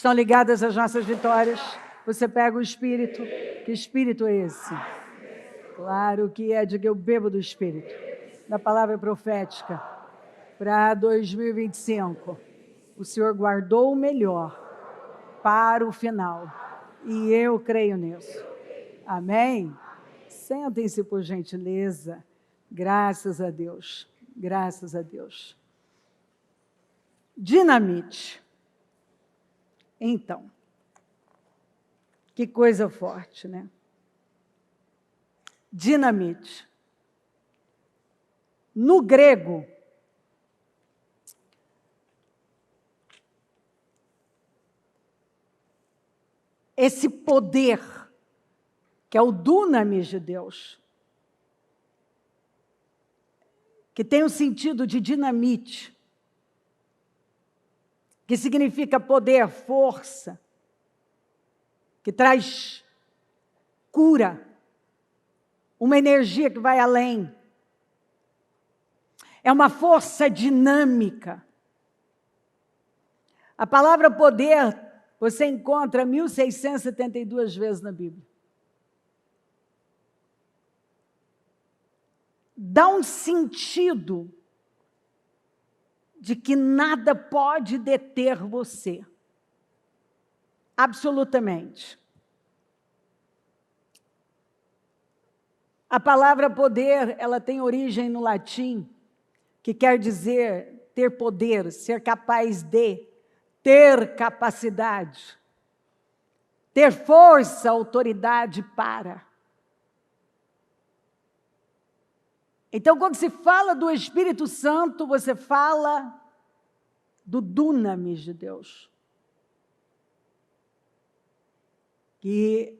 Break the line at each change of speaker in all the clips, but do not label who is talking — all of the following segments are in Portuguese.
Estão ligadas às nossas vitórias? Você pega o Espírito. Que Espírito é esse? Claro que é, diga eu bebo do Espírito. Da palavra profética. Para 2025. O Senhor guardou o melhor para o final. E eu creio nisso. Amém? Sentem-se, por gentileza. Graças a Deus. Graças a Deus. Dinamite. Então, que coisa forte, né? Dinamite. No grego, esse poder, que é o dunamis de Deus, que tem o sentido de dinamite, que significa poder, força, que traz cura, uma energia que vai além. É uma força dinâmica. A palavra poder você encontra 1672 vezes na Bíblia. Dá um sentido de que nada pode deter você. Absolutamente. A palavra poder, ela tem origem no latim, que quer dizer ter poder, ser capaz de, ter capacidade, ter força, autoridade para. Então, quando se fala do Espírito Santo, você fala do dunamis de Deus, que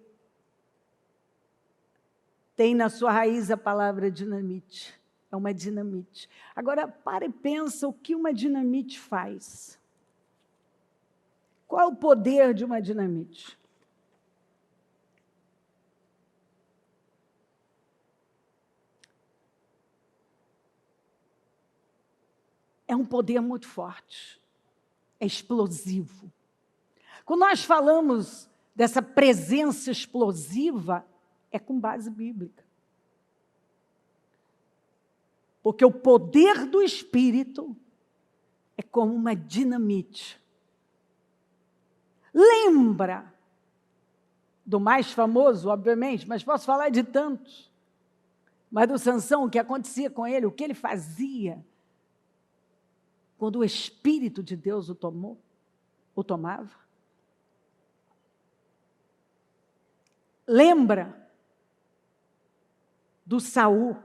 tem na sua raiz a palavra dinamite. É uma dinamite. Agora, para e pensa o que uma dinamite faz. Qual é o poder de uma dinamite? É um poder muito forte, é explosivo. Quando nós falamos dessa presença explosiva, é com base bíblica. Porque o poder do Espírito é como uma dinamite. Lembra do mais famoso, obviamente, mas posso falar de tantos. Mas do Sansão, o que acontecia com ele, o que ele fazia quando o Espírito de Deus o tomava. Lembra do Saul,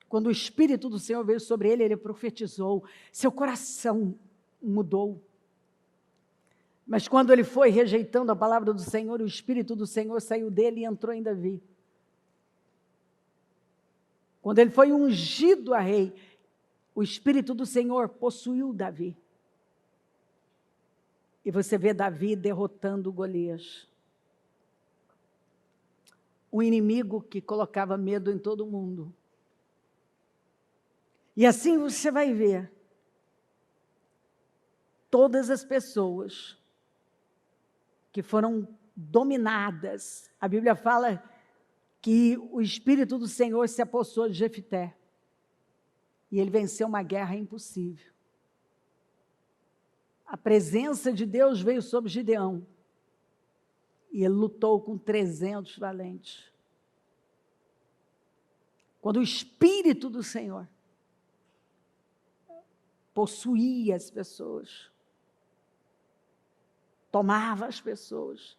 quando o Espírito do Senhor veio sobre ele, ele profetizou, seu coração mudou. Mas quando ele foi rejeitando a palavra do Senhor, o Espírito do Senhor saiu dele e entrou em Davi. Quando ele foi ungido a rei, o Espírito do Senhor possuiu Davi. E você vê Davi derrotando Golias. Um inimigo que colocava medo em todo mundo. E assim você vai ver todas as pessoas que foram dominadas. A Bíblia fala que o Espírito do Senhor se apossou de Jefté. E ele venceu uma guerra impossível. A presença de Deus veio sobre Gideão. E ele lutou com 300 valentes. Quando o Espírito do Senhor possuía as pessoas, tomava as pessoas,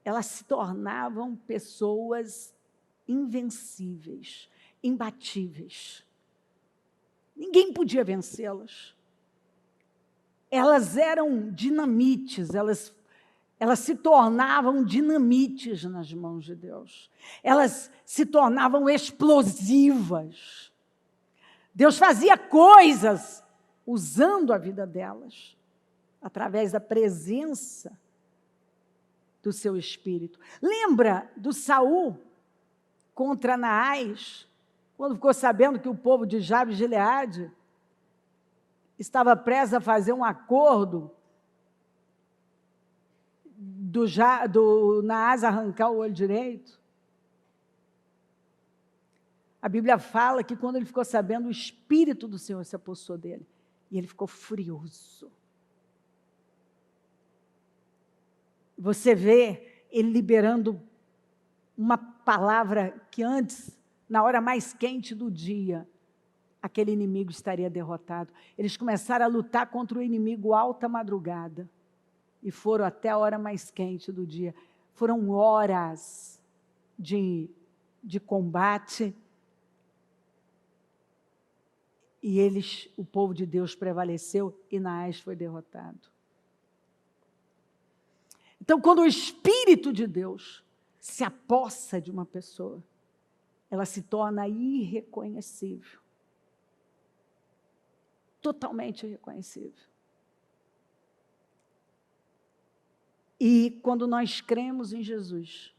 elas se tornavam pessoas invencíveis, imbatíveis. Ninguém podia vencê-las. Elas eram dinamites, elas se tornavam dinamites nas mãos de Deus. Elas se tornavam explosivas. Deus fazia coisas usando a vida delas, através da presença do seu Espírito. Lembra do Saul contra Naás, quando ficou sabendo que o povo de Jabes de Gileade estava prestes a fazer um acordo do Naás arrancar o olho direito? A Bíblia fala que quando ele ficou sabendo, o Espírito do Senhor se apossou dele. E ele ficou furioso. Você vê ele liberando uma palavra que antes, na hora mais quente do dia, aquele inimigo estaria derrotado. Eles começaram a lutar contra o inimigo alta madrugada. E foram até a hora mais quente do dia. Foram horas de combate. E o povo de Deus prevaleceu e Naás foi derrotado. Então, quando o Espírito de Deus se apossa de uma pessoa, ela se torna irreconhecível. Totalmente irreconhecível. E quando nós cremos em Jesus,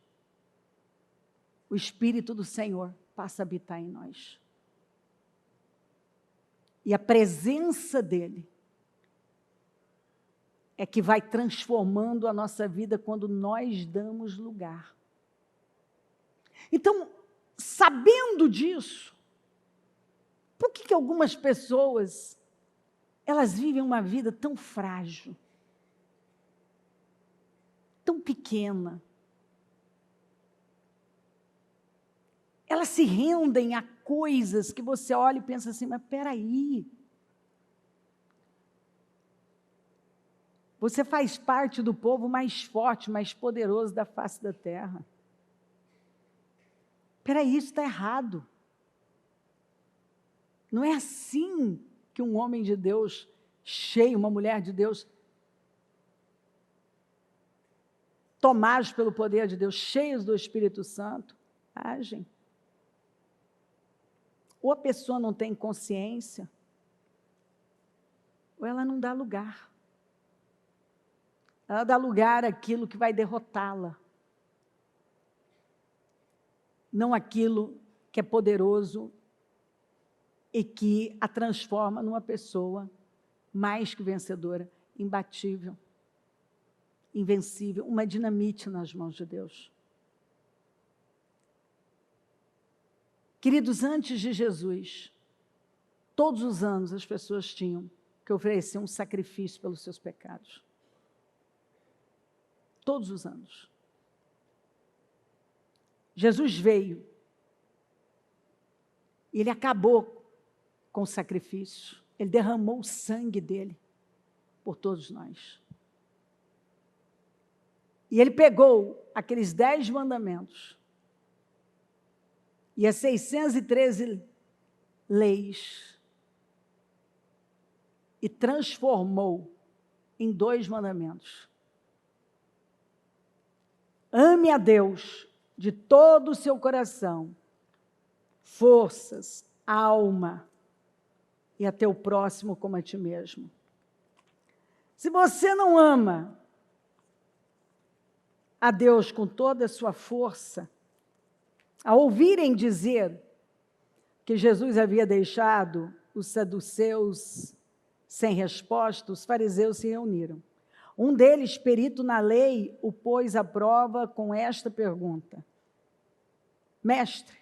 o Espírito do Senhor passa a habitar em nós. E a presença dele é que vai transformando a nossa vida quando nós damos lugar. Então, sabendo disso, por que algumas pessoas, elas vivem uma vida tão frágil, tão pequena? Elas se rendem a coisas que você olha e pensa assim, mas espera aí. Você faz parte do povo mais forte, mais poderoso da face da terra. Espera aí, isso está errado. Não é assim que um homem de Deus cheio, uma mulher de Deus, tomados pelo poder de Deus, cheios do Espírito Santo, agem. Ou a pessoa não tem consciência, ou ela não dá lugar. Ela dá lugar àquilo que vai derrotá-la. Não aquilo que é poderoso e que a transforma numa pessoa mais que vencedora, imbatível, invencível, uma dinamite nas mãos de Deus. Queridos, antes de Jesus, todos os anos as pessoas tinham que oferecer um sacrifício pelos seus pecados. Todos os anos. Jesus veio. E ele acabou com o sacrifício. Ele derramou o sangue dele por todos nós. E ele pegou aqueles 10 mandamentos e as 613 leis e transformou em 2 mandamentos. Ame a Deus de todo o seu coração, forças, alma, e a teu próximo como a ti mesmo. Se você não ama a Deus com toda a sua força, ao ouvirem dizer que Jesus havia deixado os saduceus sem resposta, os fariseus se reuniram. Um deles, perito na lei, o pôs à prova com esta pergunta: Mestre,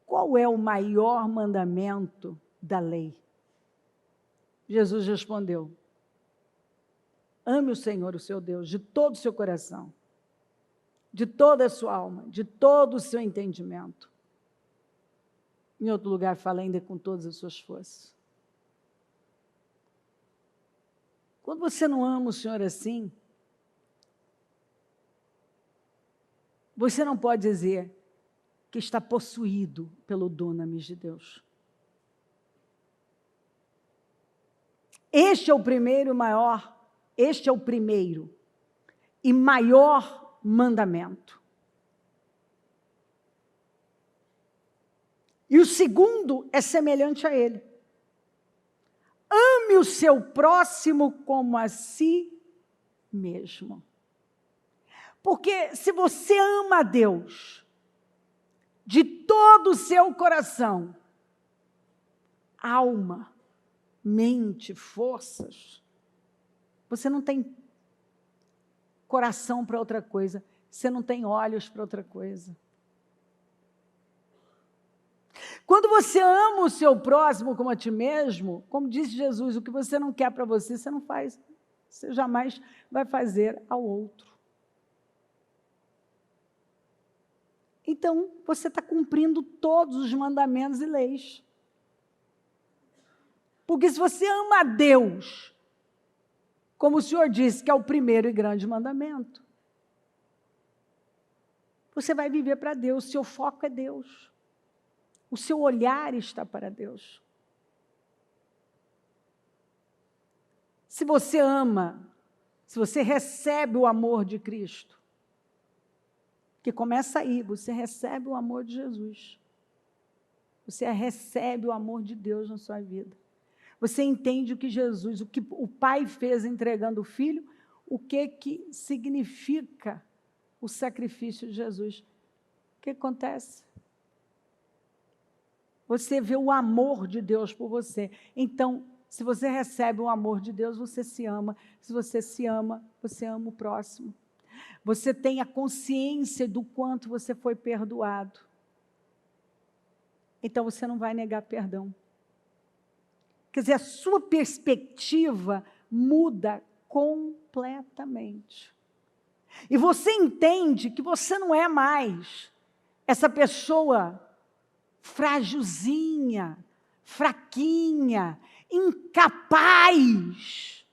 qual é o maior mandamento da lei? Jesus respondeu: ame o Senhor, o seu Deus, de todo o seu coração, de toda a sua alma, de todo o seu entendimento. Em outro lugar fala ainda com todas as suas forças. Quando você não ama o Senhor assim, você não pode dizer que está possuído pelo dunamis de Deus. Este é o primeiro e maior mandamento. E o segundo é semelhante a ele. Ame o seu próximo como a si mesmo. Porque se você ama a Deus de todo o seu coração, alma, mente, forças, você não tem coração para outra coisa, você não tem olhos para outra coisa. Quando você ama o seu próximo como a ti mesmo, como disse Jesus, o que você não quer para você, você não faz, você jamais vai fazer ao outro. Então, você está cumprindo todos os mandamentos e leis. Porque se você ama a Deus, como o Senhor disse, que é o primeiro e grande mandamento, você vai viver para Deus, seu foco é Deus. O seu olhar está para Deus. Se você ama, se você recebe o amor de Cristo, que começa aí, você recebe o amor de Jesus. Você recebe o amor de Deus na sua vida. Você entende o que Jesus, o que o Pai fez entregando o Filho, o que significa o sacrifício de Jesus. O que acontece? Você vê o amor de Deus por você. Então, se você recebe o amor de Deus, você se ama. Se você se ama, você ama o próximo. Você tem a consciência do quanto você foi perdoado. Então, você não vai negar perdão. Quer dizer, a sua perspectiva muda completamente. E você entende que você não é mais essa pessoa frágilzinha, fraquinha, incapaz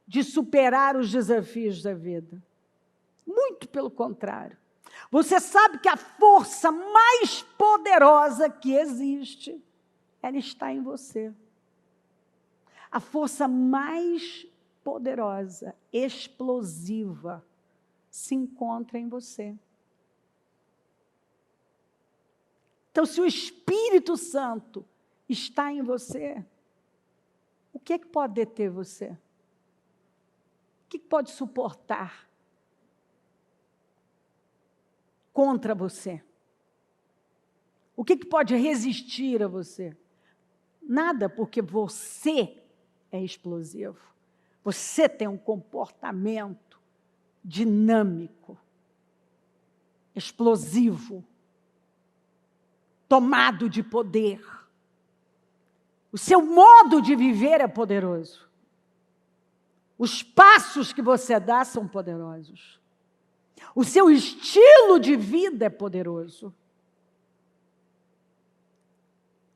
de superar os desafios da vida. Muito pelo contrário. Você sabe que a força mais poderosa que existe, ela está em você. A força mais poderosa, explosiva, se encontra em você. Então, se o Espírito Santo está em você, o que é que pode deter você? O que pode suportar contra você? O que pode resistir a você? Nada, porque você é explosivo. Você tem um comportamento dinâmico, explosivo, tomado de poder. O seu modo de viver é poderoso. Os passos que você dá são poderosos. O seu estilo de vida é poderoso.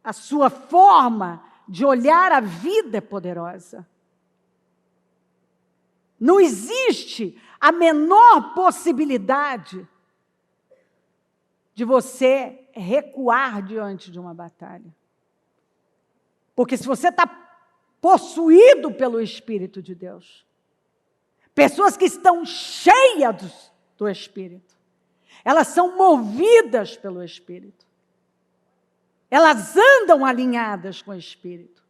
A sua forma de olhar a vida é poderosa. Não existe a menor possibilidade de você recuar diante de uma batalha. Porque se você está possuído pelo Espírito de Deus, pessoas que estão cheias do Espírito, elas são movidas pelo Espírito. Elas andam alinhadas com o Espírito.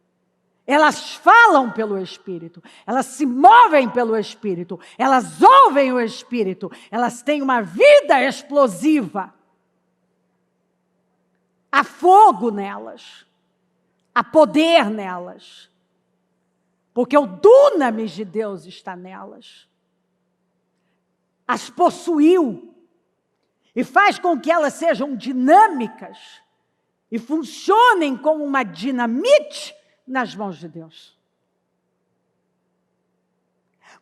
Elas falam pelo Espírito. Elas se movem pelo Espírito. Elas ouvem o Espírito. Elas têm uma vida explosiva. Há fogo nelas. Há poder nelas. Porque o dunamis de Deus está nelas. As possuiu. E faz com que elas sejam dinâmicas. E funcionem como uma dinamite nas mãos de Deus.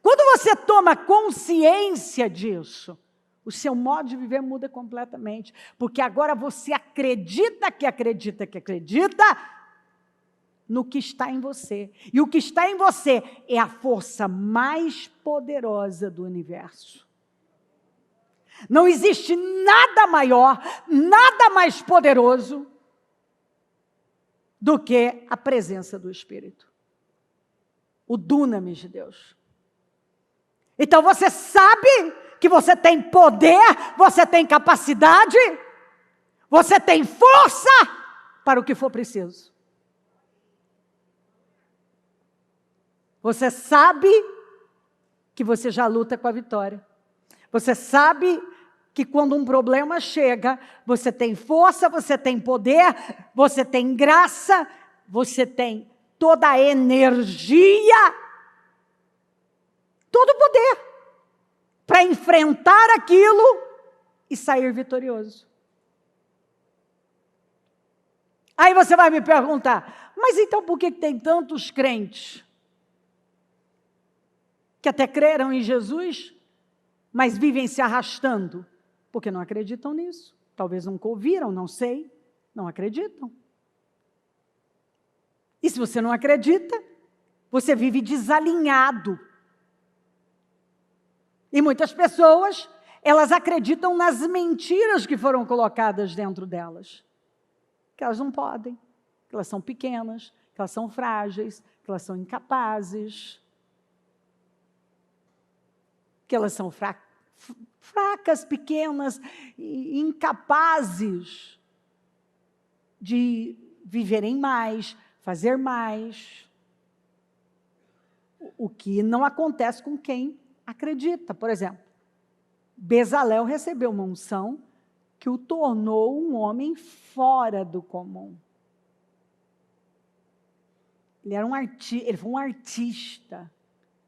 Quando você toma consciência disso, o seu modo de viver muda completamente. Porque agora você acredita no que está em você. E o que está em você é a força mais poderosa do universo. Não existe nada maior, nada mais poderoso do que a presença do Espírito. O dunamis de Deus. Então você sabe que você tem poder, você tem capacidade, você tem força para o que for preciso. Você sabe que você já luta com a vitória. Você sabe que quando um problema chega, você tem força, você tem poder, você tem graça, você tem toda a energia, todo o poder para enfrentar aquilo e sair vitorioso. Aí você vai me perguntar, mas então por que tem tantos crentes que até creram em Jesus, mas vivem se arrastando? Porque não acreditam nisso. Talvez nunca ouviram, não sei, não acreditam. E se você não acredita, você vive desalinhado. E muitas pessoas, elas acreditam nas mentiras que foram colocadas dentro delas. Que elas não podem, que elas são pequenas, que elas são frágeis, que elas são incapazes, que elas são fracas, pequenas, e incapazes de viverem mais, fazer mais. O que não acontece com quem acredita. Por exemplo, Bezalel recebeu uma unção que o tornou um homem fora do comum. Ele foi um artista,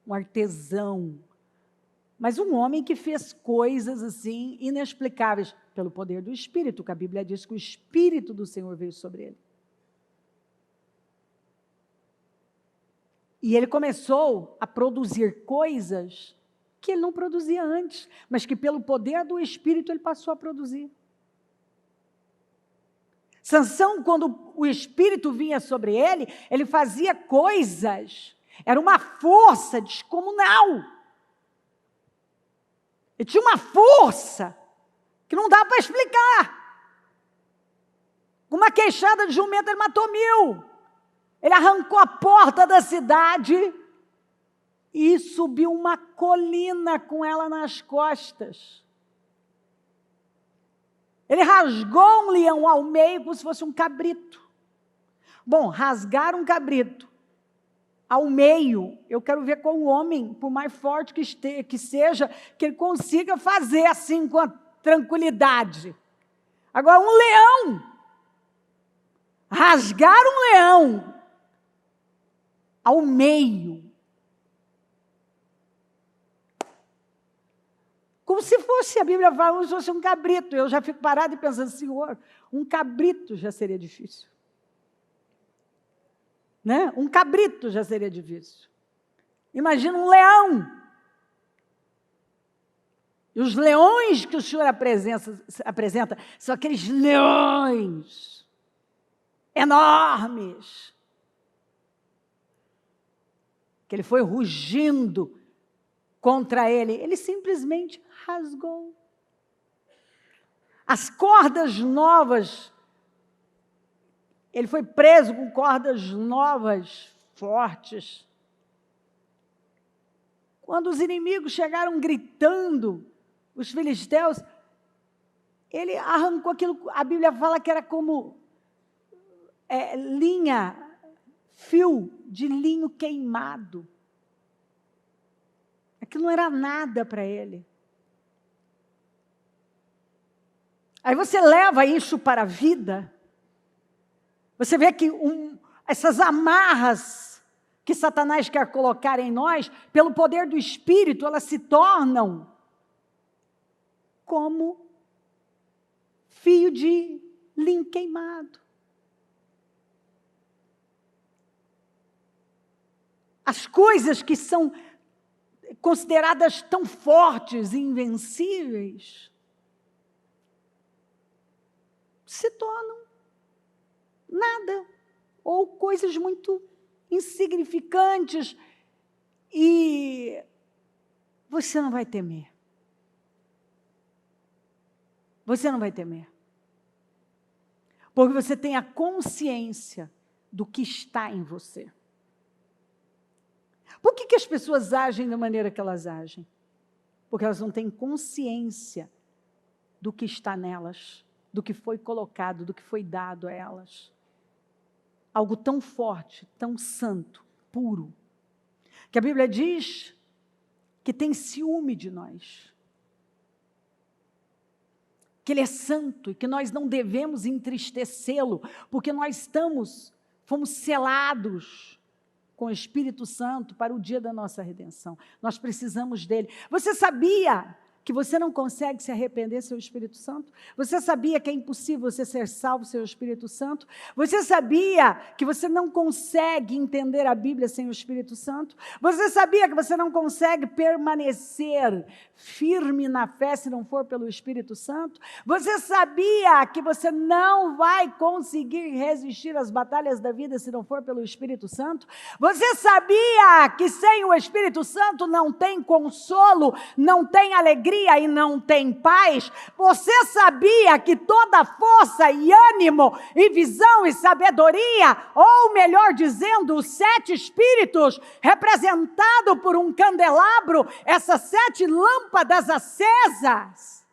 um artesão, mas um homem que fez coisas assim inexplicáveis pelo poder do Espírito, que a Bíblia diz que o Espírito do Senhor veio sobre ele. E ele começou a produzir coisas que ele não produzia antes, mas que pelo poder do Espírito ele passou a produzir. Sansão, quando o Espírito vinha sobre ele, ele fazia coisas, era uma força descomunal. Ele tinha uma força que não dá para explicar. Com uma queixada de jumento ele matou 1000. Ele arrancou a porta da cidade e subiu uma colina com ela nas costas. Ele rasgou um leão ao meio como se fosse um cabrito. Bom, rasgar um cabrito ao meio, eu quero ver qual homem, por mais forte que seja, que ele consiga fazer assim com a tranquilidade. Agora, um leão, rasgar um leão ao meio, como se fosse, a Bíblia fala, como se fosse um cabrito. Eu já fico parado e pensando, Senhor, um cabrito já seria difícil. Né? Um cabrito já seria difícil. Imagina um leão. E os leões que o Senhor apresenta são aqueles leões enormes. Que ele foi rugindo contra ele. Ele simplesmente rasgou. As cordas novas, ele foi preso com cordas novas, fortes. Quando os inimigos chegaram gritando, os filisteus, ele arrancou aquilo, a Bíblia fala que era como fio de linho queimado. Aquilo não era nada para ele. Aí você leva isso para a vida, você vê que essas amarras que Satanás quer colocar em nós, pelo poder do Espírito, elas se tornam como fio de linho queimado. As coisas que são consideradas tão fortes e invencíveis, se tornam nada, ou coisas muito insignificantes, e você não vai temer. Você não vai temer. Porque você tem a consciência do que está em você. Por que as pessoas agem da maneira que elas agem? Porque elas não têm consciência do que está nelas, do que foi colocado, do que foi dado a elas. Algo tão forte, tão santo, puro, que a Bíblia diz que tem ciúme de nós. Que Ele é santo e que nós não devemos entristecê-lo, porque nós fomos selados com o Espírito Santo para o dia da nossa redenção. Nós precisamos dele. Você sabia que você não consegue se arrepender sem o Espírito Santo? Você sabia que é impossível você ser salvo sem o Espírito Santo? Você sabia que você não consegue entender a Bíblia sem o Espírito Santo? Você sabia que você não consegue permanecer firme na fé se não for pelo Espírito Santo? Você sabia que você não vai conseguir resistir às batalhas da vida se não for pelo Espírito Santo? Você sabia que sem o Espírito Santo não tem consolo, não tem alegria e não tem paz? Você sabia que toda força e ânimo e visão e sabedoria, ou melhor dizendo, os 7 espíritos representado por um candelabro, essas 7 lâmpadas acesas,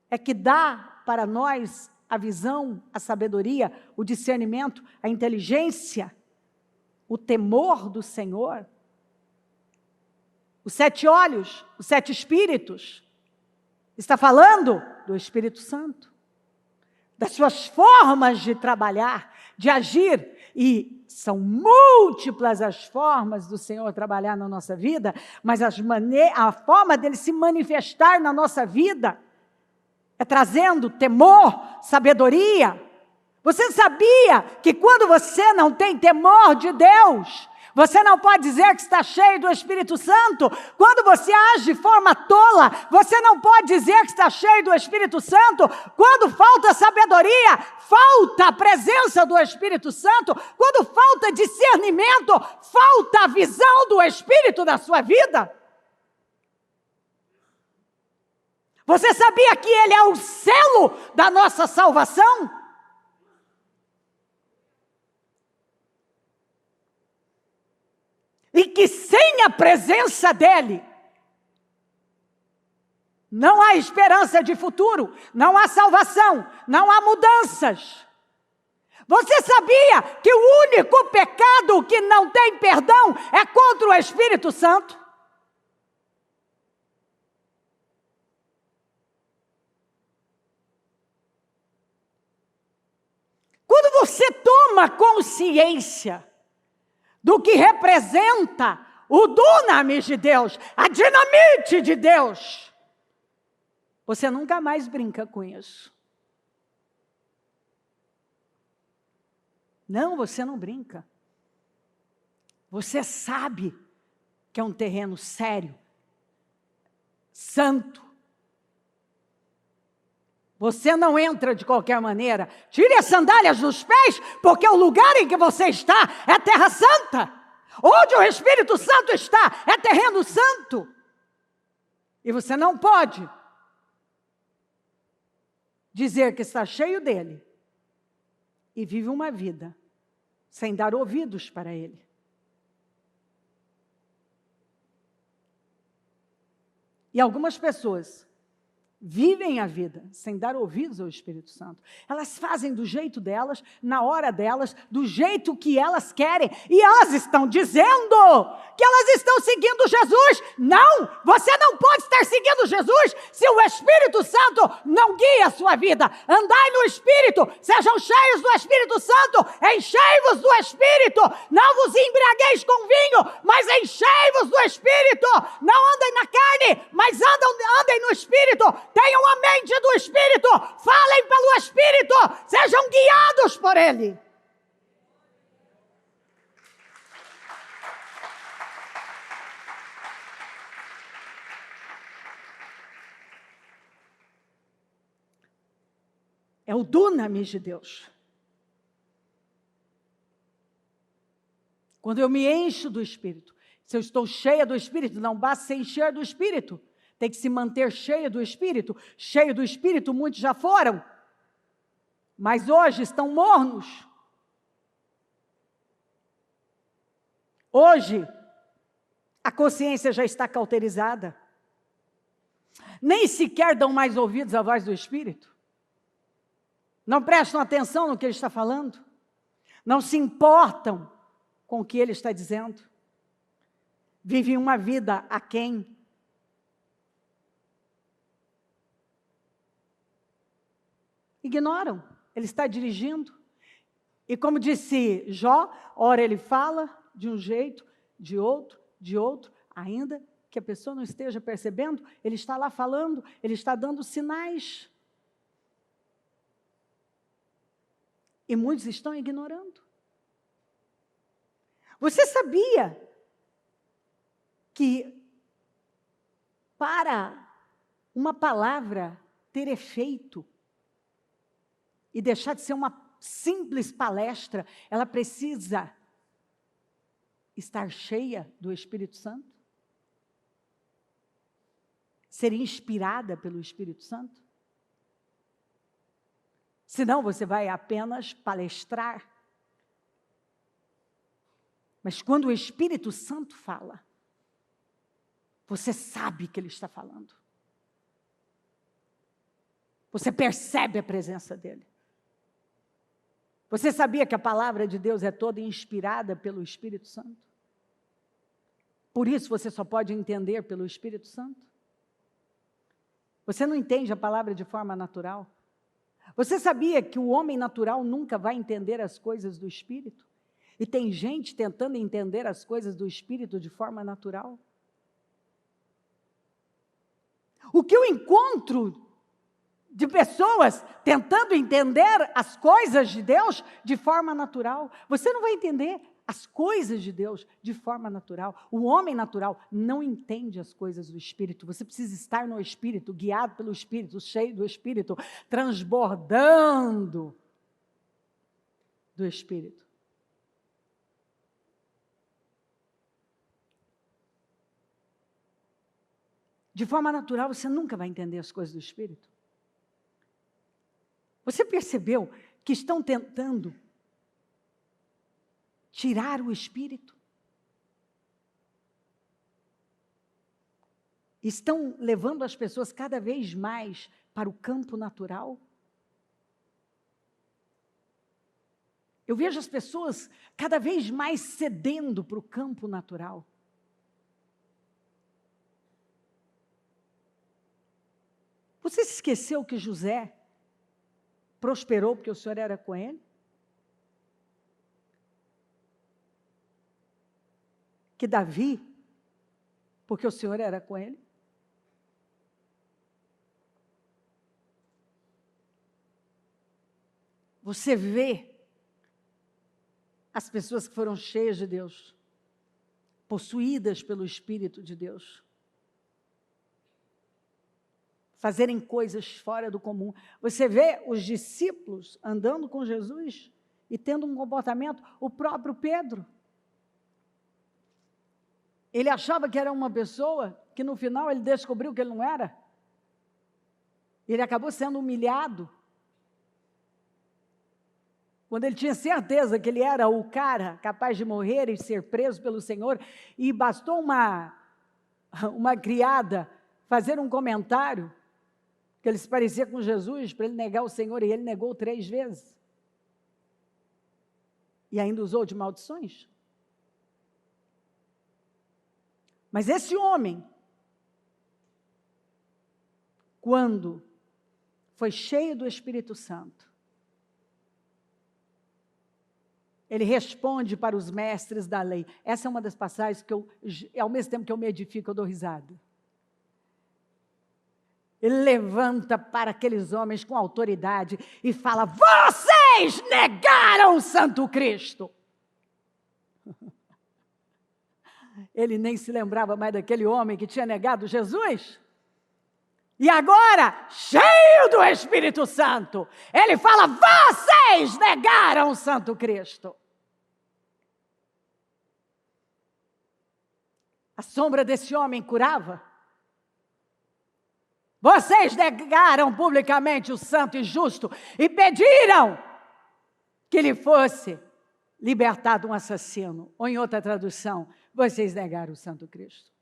é que dá para nós a visão, a sabedoria, o discernimento, a inteligência, o temor do Senhor? Os 7 olhos, os 7 espíritos, está falando do Espírito Santo, das suas formas de trabalhar, de agir, e são múltiplas as formas do Senhor trabalhar na nossa vida, mas a forma dele se manifestar na nossa vida é trazendo temor, sabedoria. Você sabia que quando você não tem temor de Deus, você não pode dizer que está cheio do Espírito Santo? Quando você age de forma tola, você não pode dizer que está cheio do Espírito Santo? Quando falta sabedoria, falta a presença do Espírito Santo? Quando falta discernimento, falta a visão do Espírito na sua vida? Você sabia que Ele é o selo da nossa salvação? E que sem a presença dEle, não há esperança de futuro, não há salvação, não há mudanças. Você sabia que o único pecado que não tem perdão é contra o Espírito Santo? Quando você toma consciência do que representa o dunamis de Deus, a dinamite de Deus, você nunca mais brinca com isso. Não, você não brinca. Você sabe que é um terreno sério, santo. Você não entra de qualquer maneira. Tire as sandálias dos pés, porque o lugar em que você está é terra santa. Onde o Espírito Santo está é terreno santo. E você não pode dizer que está cheio dele e vive uma vida sem dar ouvidos para ele. E algumas pessoas vivem a vida sem dar ouvidos ao Espírito Santo. Elas fazem do jeito delas, na hora delas, do jeito que elas querem. E elas estão dizendo que elas estão seguindo Jesus. Não, você não pode estar seguindo Jesus se o Espírito Santo não guia a sua vida. Andai no Espírito, sejam cheios do Espírito Santo, enchei-vos do Espírito. Não vos embriagueis com vinho, mas enchei-vos do Espírito. Não andem na carne, mas andem no Espírito. Tenham a mente do Espírito, falem pelo Espírito, sejam guiados por Ele. É o dunamis de Deus. Quando eu me encho do Espírito, se eu estou cheia do Espírito, não basta se encher do Espírito, tem que se manter cheio do Espírito. Cheio do Espírito, muitos já foram, mas hoje estão mornos. Hoje, a consciência já está cauterizada. Nem sequer dão mais ouvidos à voz do Espírito. Não prestam atenção no que ele está falando. Não se importam com o que ele está dizendo. Vivem uma vida aquém. Ignoram. Ele está dirigindo. E como disse Jó, ora ele fala de um jeito, de outro, ainda que a pessoa não esteja percebendo, ele está lá falando, ele está dando sinais. E muitos estão ignorando. Você sabia que para uma palavra ter efeito e deixar de ser uma simples palestra, ela precisa estar cheia do Espírito Santo? Ser inspirada pelo Espírito Santo? Senão você vai apenas palestrar. Mas quando o Espírito Santo fala, você sabe que ele está falando. Você percebe a presença dele. Você sabia que a palavra de Deus é toda inspirada pelo Espírito Santo? Por isso você só pode entender pelo Espírito Santo? Você não entende a palavra de forma natural? Você sabia que o homem natural nunca vai entender as coisas do Espírito? E tem gente tentando entender as coisas do Espírito de forma natural? O que eu encontro de pessoas tentando entender as coisas de Deus de forma natural, você não vai entender as coisas de Deus de forma natural. O homem natural não entende as coisas do Espírito. Você precisa estar no Espírito, guiado pelo Espírito, cheio do Espírito, transbordando do Espírito. De forma natural, você nunca vai entender as coisas do Espírito. Você percebeu que estão tentando tirar o Espírito? Estão levando as pessoas cada vez mais para o campo natural? Eu vejo as pessoas cada vez mais cedendo para o campo natural. Você se esqueceu que José prosperou porque o Senhor era com ele? Que Davi, porque o Senhor era com ele? Você vê as pessoas que foram cheias de Deus, possuídas pelo Espírito de Deus, fazerem coisas fora do comum. Você vê os discípulos andando com Jesus e tendo um comportamento, o próprio Pedro. Ele achava que era uma pessoa que no final ele descobriu que ele não era. Ele acabou sendo humilhado. Quando ele tinha certeza que ele era o cara capaz de morrer e ser preso pelo Senhor, e bastou uma criada fazer um comentário, que ele se parecia com Jesus, para ele negar o Senhor, e ele negou 3 vezes. E ainda usou de maldições. Mas esse homem, quando foi cheio do Espírito Santo, ele responde para os mestres da lei. Essa é uma das passagens que ao mesmo tempo que eu me edifico, eu dou risada. Ele levanta para aqueles homens com autoridade e fala: vocês negaram o Santo Cristo. Ele nem se lembrava mais daquele homem que tinha negado Jesus. E agora, cheio do Espírito Santo, ele fala: vocês negaram o Santo Cristo. A sombra desse homem curava. Vocês negaram publicamente o santo e justo e pediram que lhe fosse libertado um assassino. Ou em outra tradução, vocês negaram o Santo Cristo.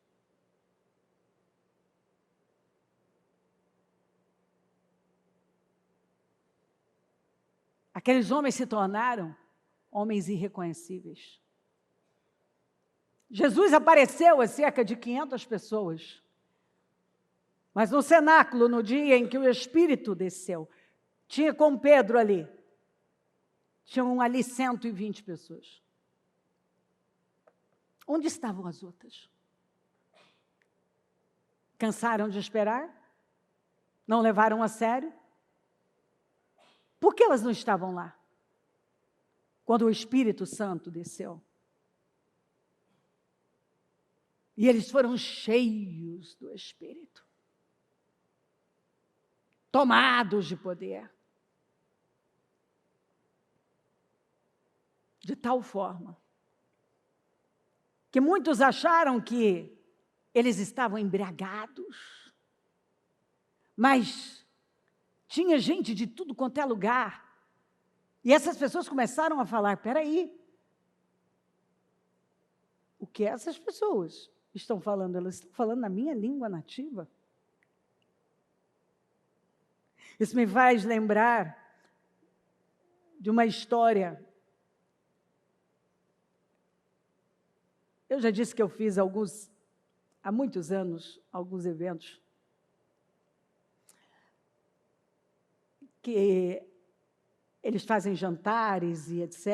Aqueles homens se tornaram homens irreconhecíveis. Jesus apareceu a cerca de 500 pessoas. Mas no cenáculo, no dia em que o Espírito desceu, tinha com Pedro ali, Tinham ali 120 pessoas. Onde estavam as outras? Cansaram de esperar? Não levaram a sério? Por que elas não estavam lá? Quando o Espírito Santo desceu. E eles foram cheios do Espírito. Tomados de poder. De tal forma que muitos acharam que eles estavam embriagados. Mas tinha gente de tudo quanto é lugar. E essas pessoas começaram a falar, espera aí, o que essas pessoas estão falando? Elas estão falando na minha língua nativa. Isso me faz lembrar de uma história. Eu já disse que eu fiz há muitos anos, alguns eventos, que eles fazem jantares e etc.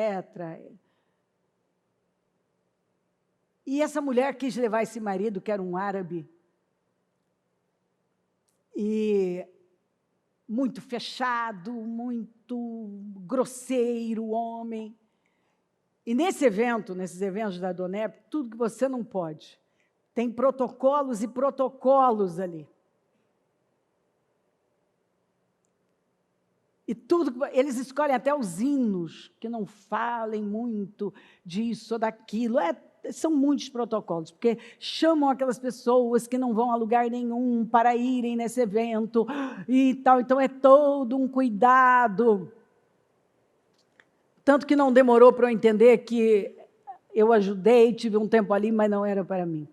E essa mulher quis levar esse marido, que era um árabe, e muito fechado, muito grosseiro homem. E nesses eventos da Donep, tudo que você não pode. Tem protocolos e protocolos ali. E tudo, eles escolhem até os hinos, que não falem muito disso ou daquilo. São muitos protocolos, porque chamam aquelas pessoas que não vão a lugar nenhum para irem nesse evento e tal. Então, é todo um cuidado. Tanto que não demorou para eu entender que eu ajudei, tive um tempo ali, mas não era para mim.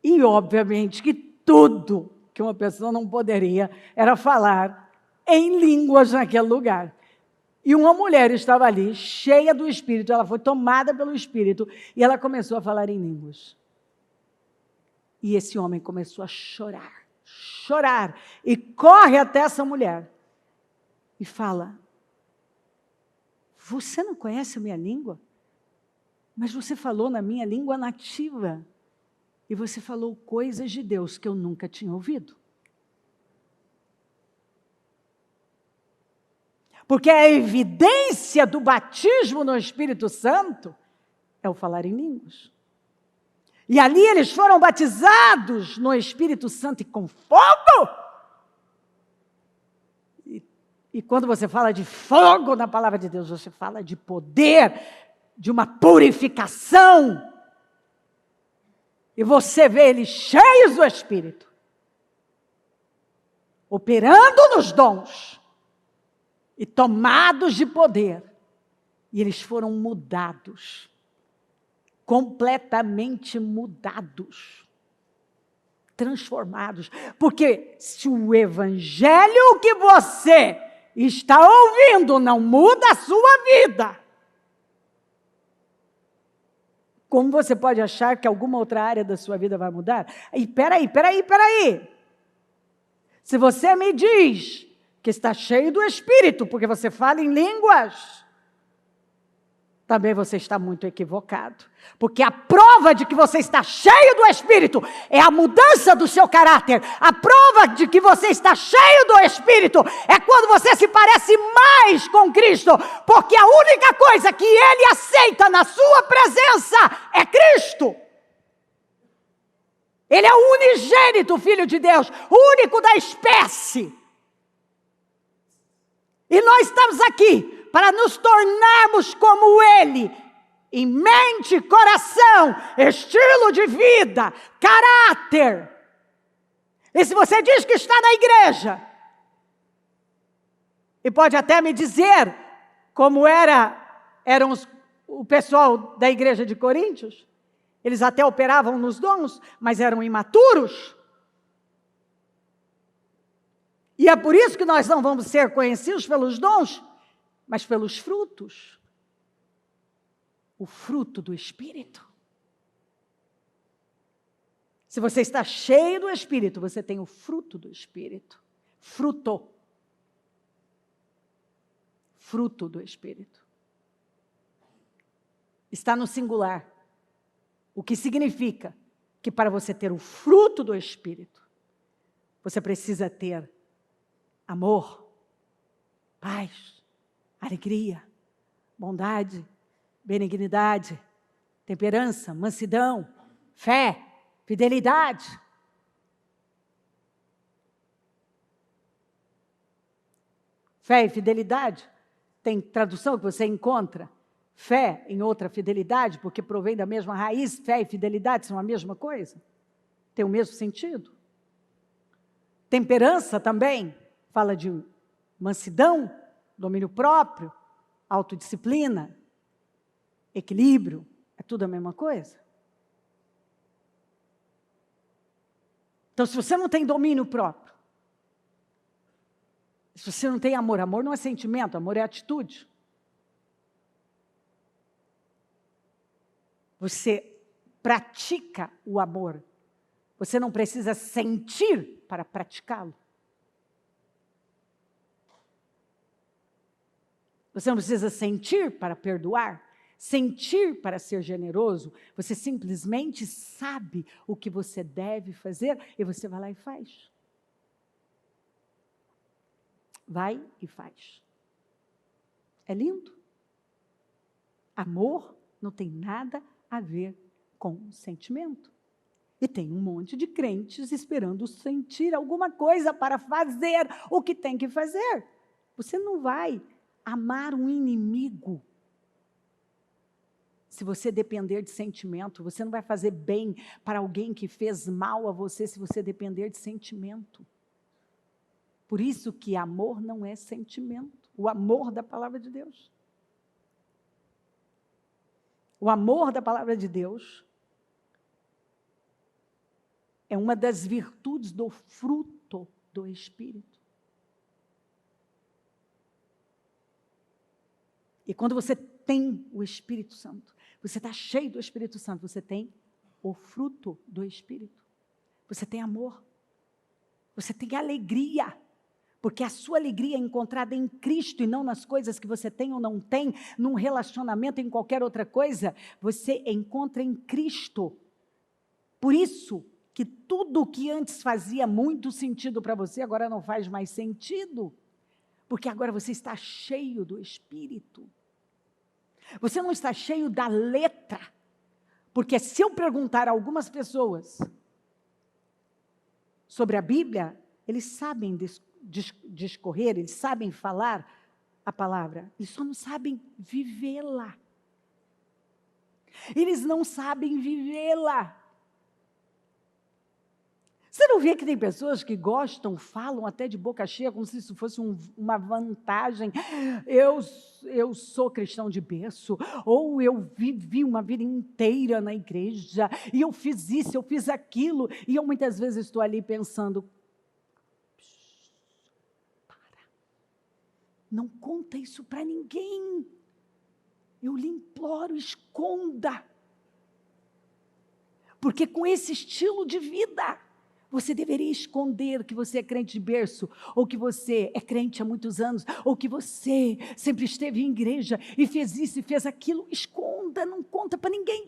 E, obviamente, que tudo que uma pessoa não poderia era falar em línguas naquele lugar. E uma mulher estava ali, cheia do Espírito, ela foi tomada pelo Espírito, e ela começou a falar em línguas. E esse homem começou a chorar, e corre até essa mulher, e fala, você não conhece a minha língua? Mas você falou na minha língua nativa. E você falou coisas de Deus que eu nunca tinha ouvido. Porque a evidência do batismo no Espírito Santo é o falar em línguas. E ali eles foram batizados no Espírito Santo e com fogo. E quando você fala de fogo na palavra de Deus, você fala de poder, de uma purificação. E você vê eles cheios do Espírito, operando nos dons, e tomados de poder. E eles foram mudados, completamente mudados, transformados. Porque se o evangelho que você está ouvindo não muda a sua vida, como você pode achar que alguma outra área da sua vida vai mudar? E peraí. Se você me diz que está cheio do Espírito, porque você fala em línguas, também você está muito equivocado. Porque a prova de que você está cheio do Espírito é a mudança do seu caráter. A prova de que você está cheio do Espírito é quando você se parece mais com Cristo. Porque a única coisa que Ele aceita na sua presença é Cristo. Ele é o unigênito Filho de Deus, o único da espécie. E nós estamos aqui para nos tornarmos como Ele, em mente, coração, estilo de vida, caráter. E se você diz que está na igreja, e pode até me dizer como eram o pessoal da igreja de Coríntios, eles até operavam nos dons, mas eram imaturos. E é por isso que nós não vamos ser conhecidos pelos dons, mas pelos frutos. O fruto do Espírito. Se você está cheio do Espírito, você tem o fruto do Espírito. Fruto. fruto do Espírito. Está no singular. O que significa que para você ter o fruto do Espírito, você precisa ter amor, paz, alegria, bondade, benignidade, temperança, mansidão, fé, fidelidade. Fé e fidelidade, tem tradução que você encontra. Fé em outra fidelidade, porque provém da mesma raiz, fé e fidelidade são a mesma coisa? Tem o mesmo sentido? Temperança também, fala de mansidão, domínio próprio, autodisciplina, equilíbrio, é tudo a mesma coisa? Então, se você não tem domínio próprio, se você não tem amor, amor não é sentimento, amor é atitude. Você pratica o amor. Você não precisa sentir para praticá-lo. Você não precisa sentir para perdoar, sentir para ser generoso. Você simplesmente sabe o que você deve fazer e você vai lá e faz. Vai e faz. É lindo. Amor não tem nada a ver com sentimento. E tem um monte de crentes esperando sentir alguma coisa para fazer o que tem que fazer. Você não vai amar um inimigo se você depender de sentimento. Você não vai fazer bem para alguém que fez mal a você se você depender de sentimento. Por isso que amor não é sentimento. O amor da palavra de Deus. O amor da palavra de Deus é uma das virtudes do fruto do Espírito. E quando você tem o Espírito Santo, você está cheio do Espírito Santo, você tem o fruto do Espírito. Você tem amor. Você tem alegria. Porque a sua alegria é encontrada em Cristo e não nas coisas que você tem ou não tem, num relacionamento, em qualquer outra coisa. Você encontra em Cristo. Por isso que tudo que antes fazia muito sentido para você, agora não faz mais sentido. Porque agora você está cheio do Espírito. Você não está cheio da letra. Porque se eu perguntar a algumas pessoas sobre a Bíblia, eles sabem discorrer, eles sabem falar a palavra, eles só não sabem vivê-la. Eles não sabem vivê-la. Você não vê que tem pessoas que gostam, falam até de boca cheia, como se isso fosse uma vantagem. Eu sou cristão de berço, ou eu vivi uma vida inteira na igreja, e eu fiz isso, eu fiz aquilo, e eu muitas vezes estou ali pensando, não conta isso para ninguém. Eu lhe imploro, esconda. Porque com esse estilo de vida, você deveria esconder que você é crente de berço, ou que você é crente há muitos anos, ou que você sempre esteve em igreja e fez isso e fez aquilo. Esconda, não conta para ninguém.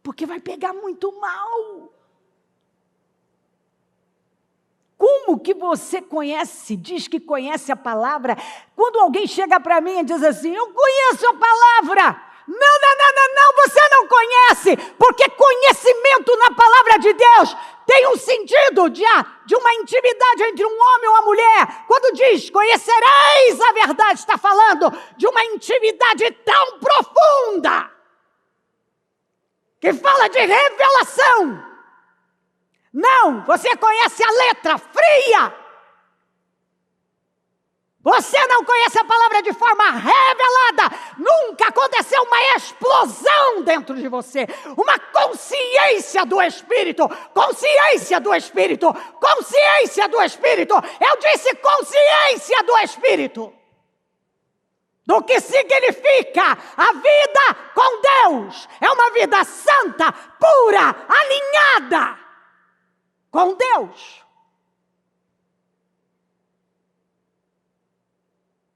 Porque vai pegar muito mal. Como que você conhece, diz que conhece a palavra, quando alguém chega para mim e diz assim, eu conheço a palavra. Não, você não conhece, porque conhecimento na palavra de Deus tem um sentido de uma intimidade entre um homem e uma mulher. Quando diz, conhecereis a verdade, está falando de uma intimidade tão profunda, que fala de revelação. Não, você conhece a letra fria. Você não conhece a palavra de forma revelada. Nunca aconteceu uma explosão dentro de você. Uma consciência do Espírito. Consciência do Espírito. Consciência do Espírito. Eu disse consciência do Espírito. Do que significa a vida com Deus. É uma vida santa, pura, alinhada com Deus.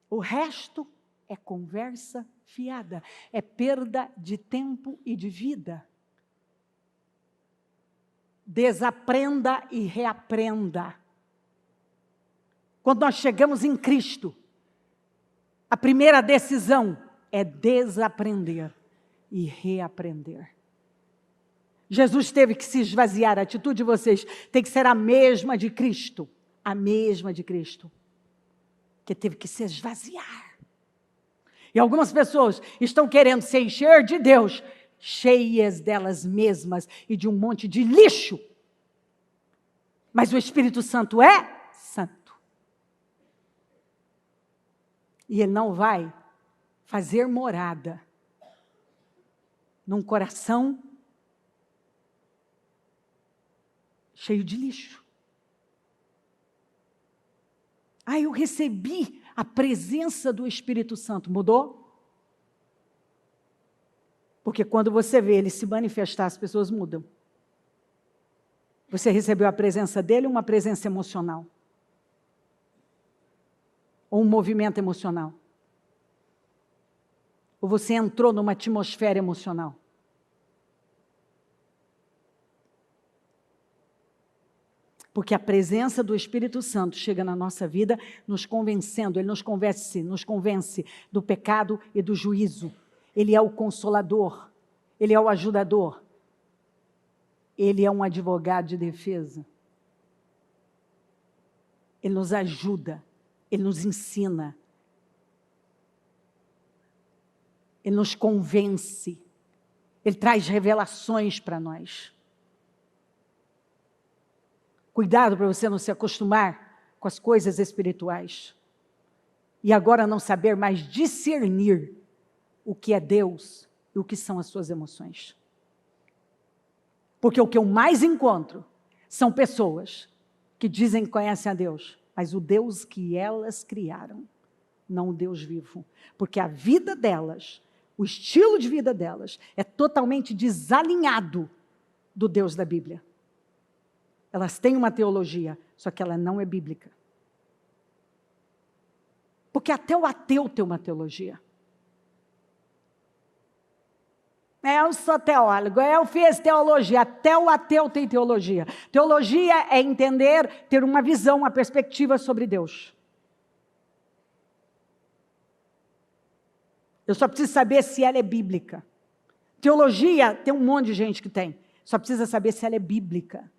O resto é conversa fiada, é perda de tempo e de vida. Desaprenda e reaprenda. Quando nós chegamos em Cristo, a primeira decisão é desaprender e reaprender. Jesus teve que se esvaziar, a atitude de vocês tem que ser a mesma de Cristo. A mesma de Cristo. Que teve que se esvaziar. E algumas pessoas estão querendo se encher de Deus, cheias delas mesmas e de um monte de lixo. Mas o Espírito Santo é santo. E ele não vai fazer morada num coração cheio de lixo. Eu recebi a presença do Espírito Santo. Mudou? Porque quando você vê ele se manifestar, as pessoas mudam. Você recebeu a presença dele, uma presença emocional. Ou um movimento emocional. Ou você entrou numa atmosfera emocional. Porque a presença do Espírito Santo chega na nossa vida nos convencendo, ele nos convence do pecado e do juízo. Ele é o consolador, ele é o ajudador, ele é um advogado de defesa. Ele nos ajuda, ele nos ensina, ele nos convence, ele traz revelações para nós. Cuidado para você não se acostumar com as coisas espirituais. E agora não saber mais discernir o que é Deus e o que são as suas emoções. Porque o que eu mais encontro são pessoas que dizem que conhecem a Deus, mas o Deus que elas criaram, não o Deus vivo. Porque a vida delas, o estilo de vida delas, é totalmente desalinhado do Deus da Bíblia. Elas têm uma teologia, só que ela não é bíblica. Porque até o ateu tem uma teologia. Eu sou teólogo, eu fiz teologia, até o ateu tem teologia. Teologia é entender, ter uma visão, uma perspectiva sobre Deus. Eu só preciso saber se ela é bíblica. Teologia tem um monte de gente que tem, só precisa saber se ela é bíblica.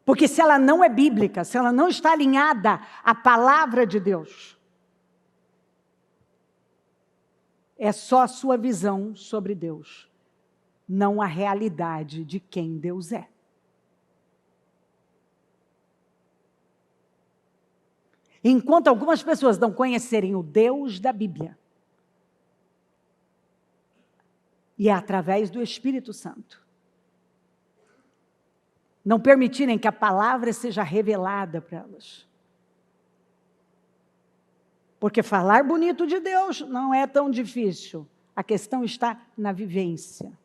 Porque se ela não é bíblica, se ela não está alinhada à palavra de Deus, é só a sua visão sobre Deus, não a realidade de quem Deus é. Enquanto algumas pessoas não conhecerem o Deus da Bíblia, e é através do Espírito Santo, não permitirem que a palavra seja revelada para elas. Porque falar bonito de Deus não é tão difícil. A questão está na vivência.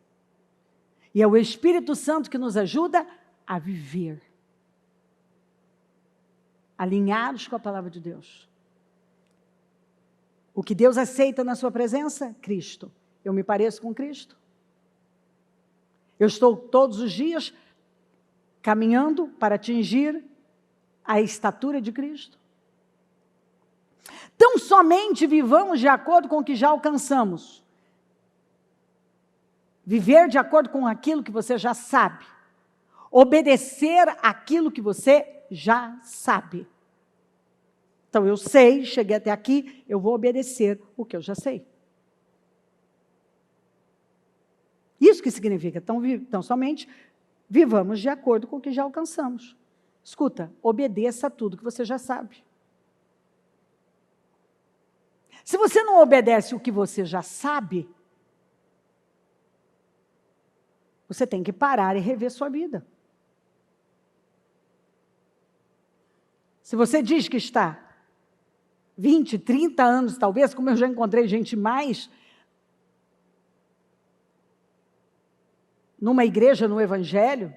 E é o Espírito Santo que nos ajuda a viver. Alinhados com a palavra de Deus. O que Deus aceita na sua presença? Cristo. Eu me pareço com Cristo. Eu estou todos os dias caminhando para atingir a estatura de Cristo. Tão somente vivamos de acordo com o que já alcançamos. Viver de acordo com aquilo que você já sabe. Obedecer aquilo que você já sabe. Então eu sei, cheguei até aqui, eu vou obedecer o que eu já sei. Isso que significa, então somente vivamos de acordo com o que já alcançamos. Escuta, obedeça a tudo que você já sabe. Se você não obedece o que você já sabe, você tem que parar e rever sua vida. Se você diz que está 20, 30 anos, talvez, como eu já encontrei gente mais, numa igreja, no evangelho,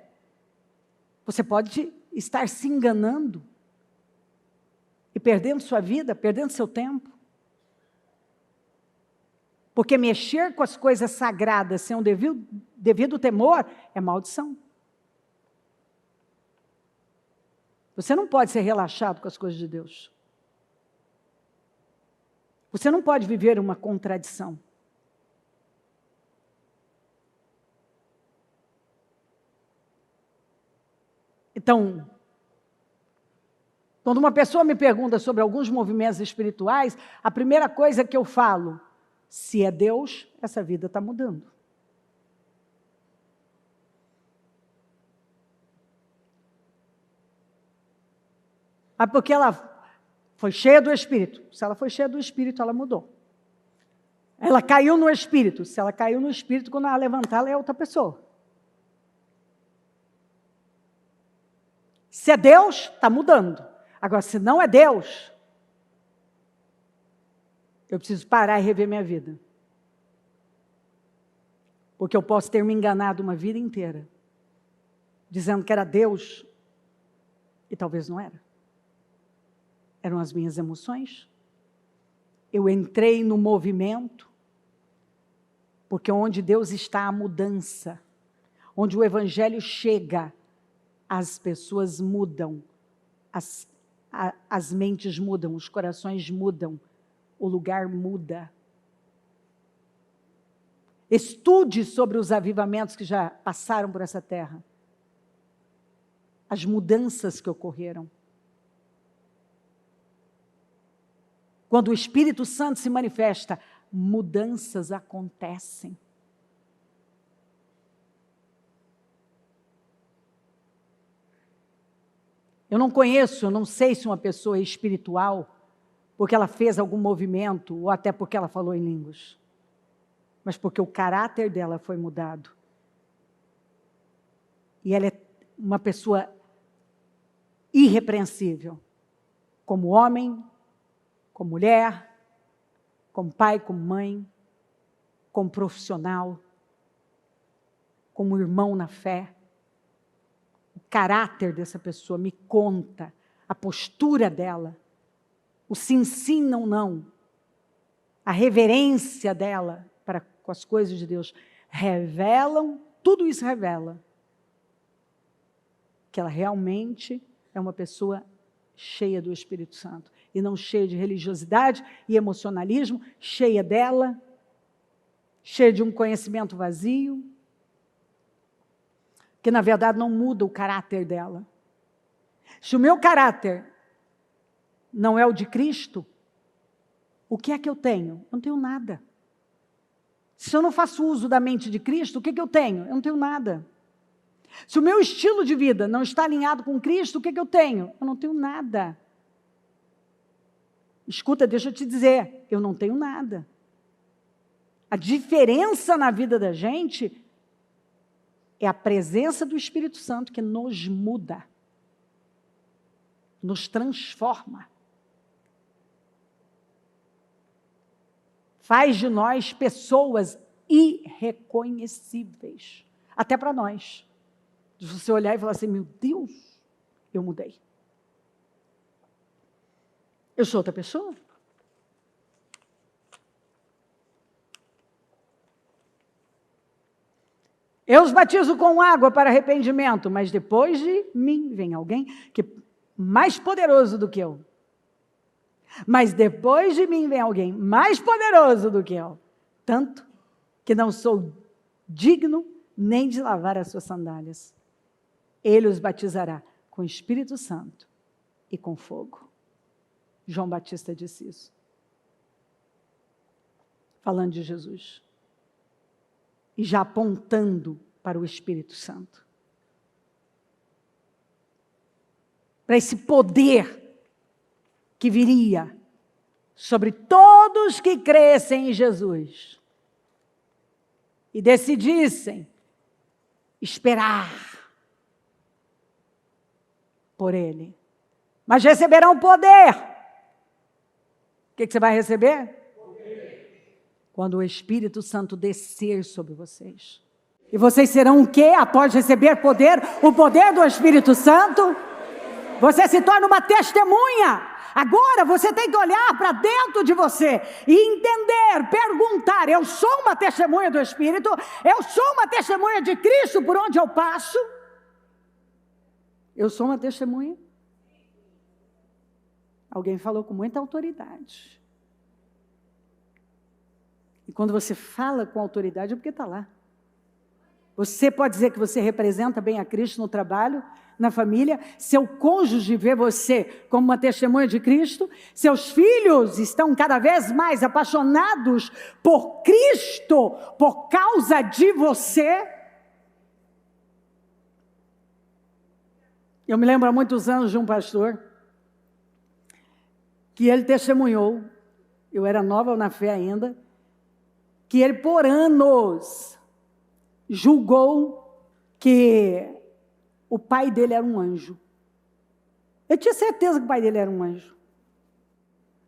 você pode estar se enganando. perdendo sua vida, perdendo seu tempo. Porque mexer com as coisas sagradas sem um devido temor é maldição. Você não pode ser relaxado com as coisas de Deus. Você não pode viver uma contradição. Então, quando uma pessoa me pergunta sobre alguns movimentos espirituais, a primeira coisa que eu falo, se é Deus, essa vida está mudando. Porque ela foi cheia do Espírito. Se ela foi cheia do Espírito, ela mudou. Ela caiu no Espírito. Se ela caiu no Espírito, quando ela levantar, ela é outra pessoa. Se é Deus, está mudando. Agora, se não é Deus, eu preciso parar e rever minha vida. Porque eu posso ter me enganado uma vida inteira, dizendo que era Deus, e talvez não era. Eram as minhas emoções. Eu entrei no movimento, porque onde Deus está, há mudança. Onde o Evangelho chega, as pessoas mudam, as mentes mudam, os corações mudam, o lugar muda. Estude sobre os avivamentos que já passaram por essa terra. As mudanças que ocorreram. Quando o Espírito Santo se manifesta, mudanças acontecem. Eu não sei se uma pessoa é espiritual porque ela fez algum movimento ou até porque ela falou em línguas, mas porque o caráter dela foi mudado. E ela é uma pessoa irrepreensível, como homem, como mulher, como pai, como mãe, como profissional, como irmão na fé. O caráter dessa pessoa me conta, a postura dela, o sim, não, a reverência dela para com as coisas de Deus, revelam, tudo isso revela que ela realmente é uma pessoa cheia do Espírito Santo, e não cheia de religiosidade e emocionalismo, cheia dela, cheia de um conhecimento vazio, que na verdade não muda o caráter dela. Se o meu caráter não é o de Cristo, o que é que eu tenho? Eu não tenho nada. Se eu não faço uso da mente de Cristo, o que é que eu tenho? Eu não tenho nada. Se o meu estilo de vida não está alinhado com Cristo, o que é que eu tenho? Eu não tenho nada. Escuta, deixa eu te dizer, eu não tenho nada. A diferença na vida da gente é a presença do Espírito Santo que nos muda, nos transforma. Faz de nós pessoas irreconhecíveis, até para nós. De você olhar e falar assim, meu Deus, eu mudei. Eu sou outra pessoa. Eu os batizo com água para arrependimento, mas depois de mim vem alguém que é mais poderoso do que eu. Mas depois de mim vem alguém mais poderoso do que eu. Tanto que não sou digno nem de lavar as suas sandálias. Ele os batizará com o Espírito Santo e com fogo. João Batista disse isso. Falando de Jesus. E já apontando para o Espírito Santo. Para esse poder que viria sobre todos que crescem em Jesus e decidissem esperar por Ele. Mas receberão poder. O que você vai receber? Poder. Quando o Espírito Santo descer sobre vocês. E vocês serão o quê? Após receber poder, o poder do Espírito Santo? Você se torna uma testemunha. Agora você tem que olhar para dentro de você e entender, perguntar: eu sou uma testemunha do Espírito? Eu sou uma testemunha de Cristo por onde eu passo? Eu sou uma testemunha? Alguém falou com muita autoridade. E quando você fala com autoridade é porque está lá. Você pode dizer que você representa bem a Cristo no trabalho, na família, seu cônjuge vê você como uma testemunha de Cristo, seus filhos estão cada vez mais apaixonados por Cristo, por causa de você. Eu me lembro há muitos anos de um pastor, que ele testemunhou, eu era nova na fé ainda, que ele por anos julgou que o pai dele era um anjo. Eu tinha certeza que o pai dele era um anjo.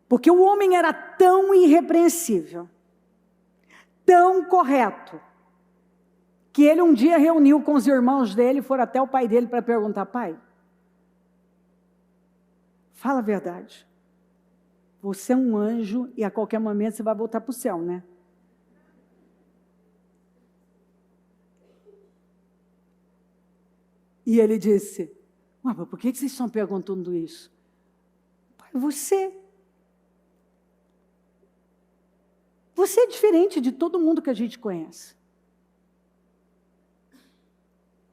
Porque o homem era tão irrepreensível, tão correto, que ele um dia reuniu com os irmãos dele, foram até o pai dele para perguntar: pai, fala a verdade. Você é um anjo e a qualquer momento você vai voltar para o céu, né? E ele disse: mas por que vocês estão perguntando isso? Pai, você é diferente de todo mundo que a gente conhece.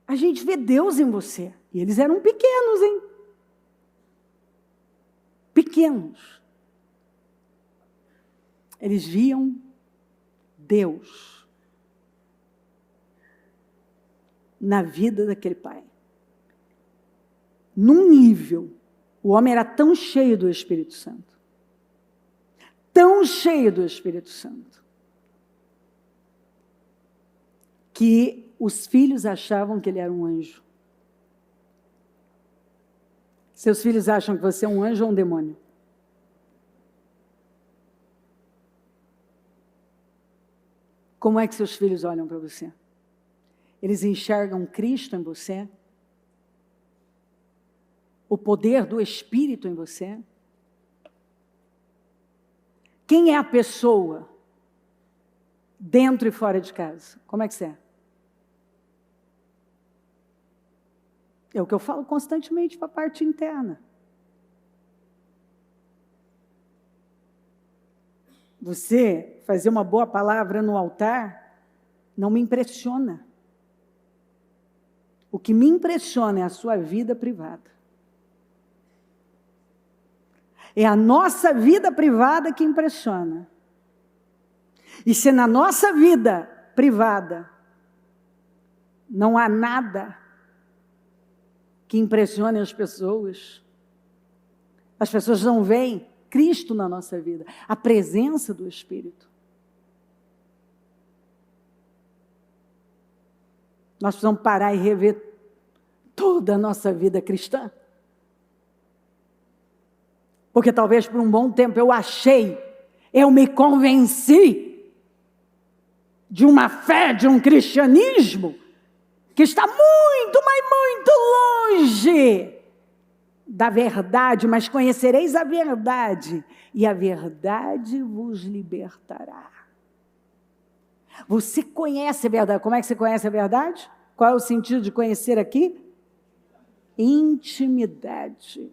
A gente vê Deus em você. E eles eram pequenos, hein? Pequenos. Eles viam Deus na vida daquele pai. Num nível, o homem era tão cheio do Espírito Santo, tão cheio do Espírito Santo, que os filhos achavam que ele era um anjo. Seus filhos acham que você é um anjo ou um demônio? Como é que seus filhos olham para você? Eles enxergam Cristo em você? O poder do Espírito em você? Quem é a pessoa dentro e fora de casa? Como é que você é? É o que eu falo constantemente para a parte interna. Você fazer uma boa palavra no altar não me impressiona. O que me impressiona é a sua vida privada. É a nossa vida privada que impressiona. E se na nossa vida privada não há nada que impressione as pessoas não veem Cristo na nossa vida, a presença do Espírito. Nós precisamos parar e rever toda a nossa vida cristã. Porque talvez por um bom tempo eu me convenci de uma fé, de um cristianismo que está muito, mas muito longe da verdade, mas conhecereis a verdade, e a verdade vos libertará. Você conhece a verdade. Como é que você conhece a verdade? Qual é o sentido de conhecer aqui? Intimidade.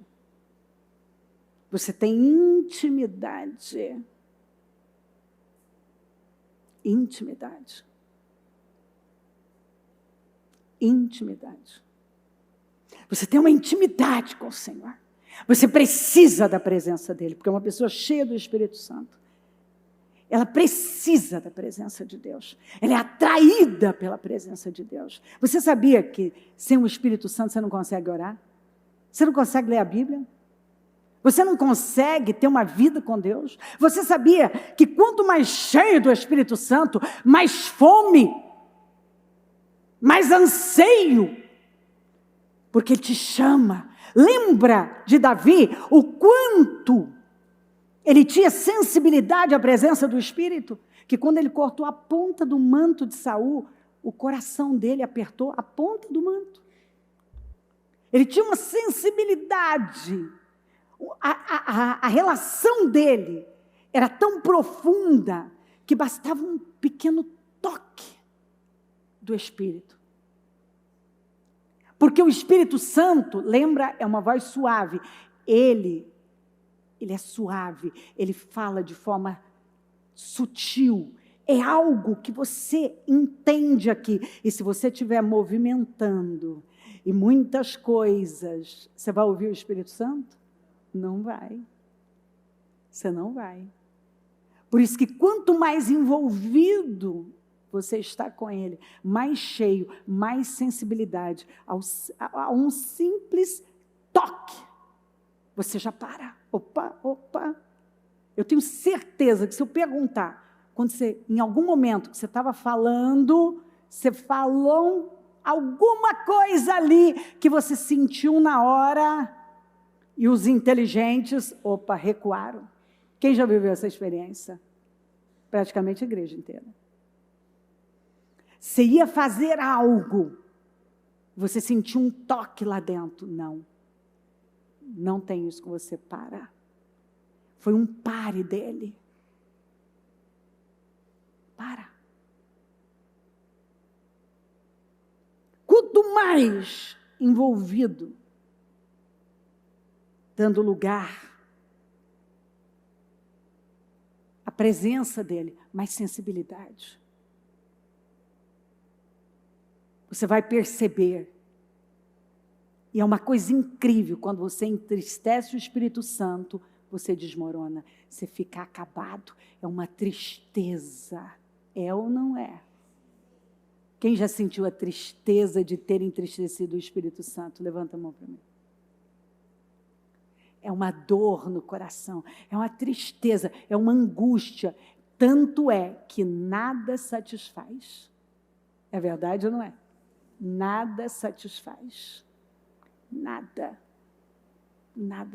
Você tem intimidade. Intimidade. Intimidade. Você tem uma intimidade com o Senhor. Você precisa da presença dEle, porque uma pessoa cheia do Espírito Santo, ela precisa da presença de Deus. Ela é atraída pela presença de Deus. Você sabia que sem o Espírito Santo você não consegue orar? Você não consegue ler a Bíblia? Você não consegue ter uma vida com Deus? Você sabia que quanto mais cheio do Espírito Santo, mais fome, mais anseio, porque Ele te chama. Lembra de Davi o quanto ele tinha sensibilidade à presença do Espírito, que quando ele cortou a ponta do manto de Saul, o coração dele apertou a ponta do manto. Ele tinha uma sensibilidade, A relação dele era tão profunda que bastava um pequeno toque do Espírito. Porque o Espírito Santo, lembra, é uma voz suave. Ele é suave, ele fala de forma sutil. É algo que você entende aqui. E se você estiver movimentando e muitas coisas, você vai ouvir o Espírito Santo? Não vai. Você não vai. Por isso que quanto mais envolvido você está com ele, mais cheio, mais sensibilidade, a um simples toque, você já para. Opa. Eu tenho certeza que se eu perguntar, quando você, em algum momento que você estava falando, você falou alguma coisa ali que você sentiu na hora, e os inteligentes, recuaram. Quem já viveu essa experiência? Praticamente a igreja inteira. Você ia fazer algo, você sentiu um toque lá dentro. Não tem isso que você para. Foi um pare dele. Para. Quanto mais envolvido, dando lugar à presença dele, mais sensibilidade. Você vai perceber. E é uma coisa incrível, quando você entristece o Espírito Santo, você desmorona, você fica acabado. É uma tristeza. É ou não é? Quem já sentiu a tristeza de ter entristecido o Espírito Santo? Levanta a mão para mim. É uma dor no coração, é uma tristeza, é uma angústia. Tanto é que nada satisfaz. É verdade ou não é? Nada satisfaz. Nada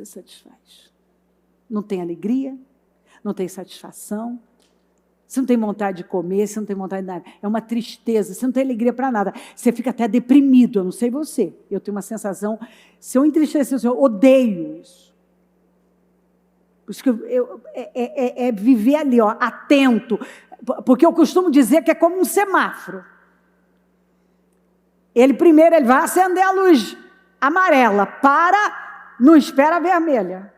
satisfaz. Não tem alegria, não tem satisfação, você não tem vontade de comer, você não tem vontade de nada. É uma tristeza, você não tem alegria para nada. Você fica até deprimido, eu não sei você. Eu tenho uma sensação, se eu entristecer, eu odeio isso. Por isso que é viver ali, atento. Porque eu costumo dizer que é como um semáforo. Primeiro ele vai acender a luz amarela, não espera a vermelha.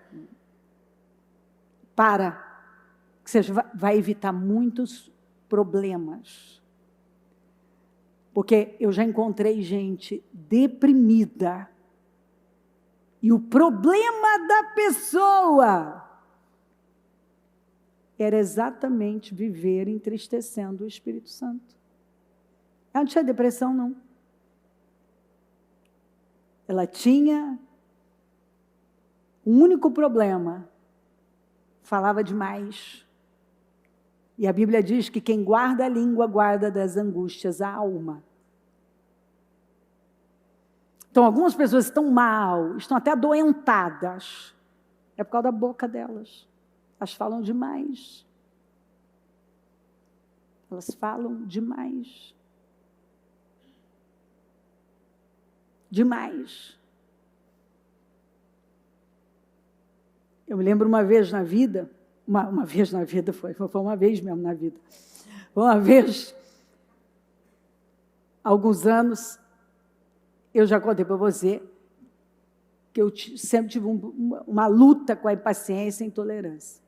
Que você vai evitar muitos problemas. Porque eu já encontrei gente deprimida, e o problema da pessoa era exatamente viver entristecendo o Espírito Santo. Ela não tinha depressão, não. Ela tinha um único problema: falava demais. E a Bíblia diz que quem guarda a língua guarda das angústias a alma. Então, algumas pessoas estão mal, estão até adoentadas. É por causa da boca delas. Elas falam demais. Elas falam demais. Demais. Eu me lembro uma vez na vida, uma vez na vida, foi uma vez mesmo na vida. Uma vez, há alguns anos, eu já contei para você que eu sempre tive uma luta com a impaciência e a intolerância.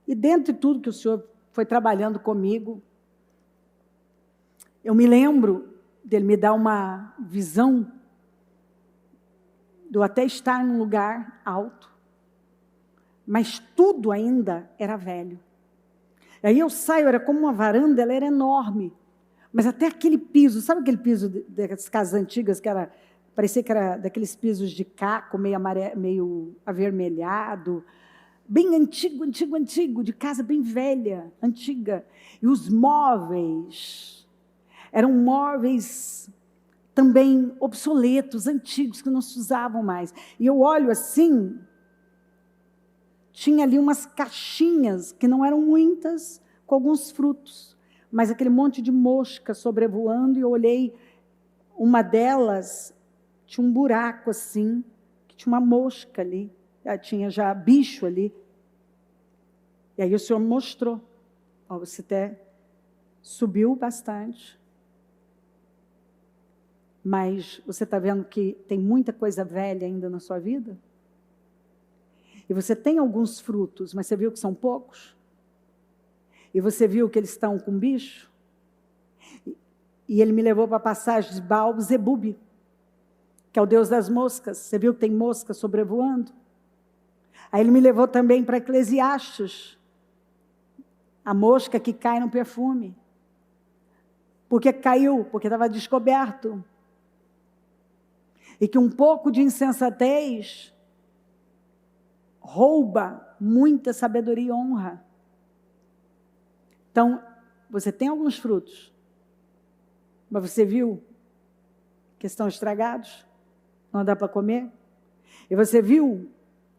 E dentro de tudo que o Senhor foi trabalhando comigo, eu me lembro dele me dar uma visão de eu até estar num lugar alto, mas tudo ainda era velho. Aí eu saio, era como uma varanda, ela era enorme, mas até aquele piso, sabe aquele piso das casas antigas, parecia que era daqueles pisos de caco, meio avermelhado, bem antigo, de casa bem velha, antiga. E os móveis eram móveis também obsoletos, antigos, que não se usavam mais. E eu olho assim, tinha ali umas caixinhas, que não eram muitas, com alguns frutos, mas aquele monte de mosca sobrevoando, e eu olhei, uma delas tinha um buraco assim, que tinha uma mosca ali. tinha já bicho ali. E aí o Senhor me mostrou. Ó, você até subiu bastante. Mas você está vendo que tem muita coisa velha ainda na sua vida? E você tem alguns frutos, mas você viu que são poucos? E você viu que eles estão com bicho? E ele me levou para a passagem de Baal-Zebub, que é o Deus das moscas. Você viu que tem mosca sobrevoando? Aí ele me levou também para Eclesiastes, a mosca que cai no perfume. Por que caiu? Porque estava descoberto. E que um pouco de insensatez rouba muita sabedoria e honra. Então, você tem alguns frutos, mas você viu que estão estragados? Não dá para comer? E você viu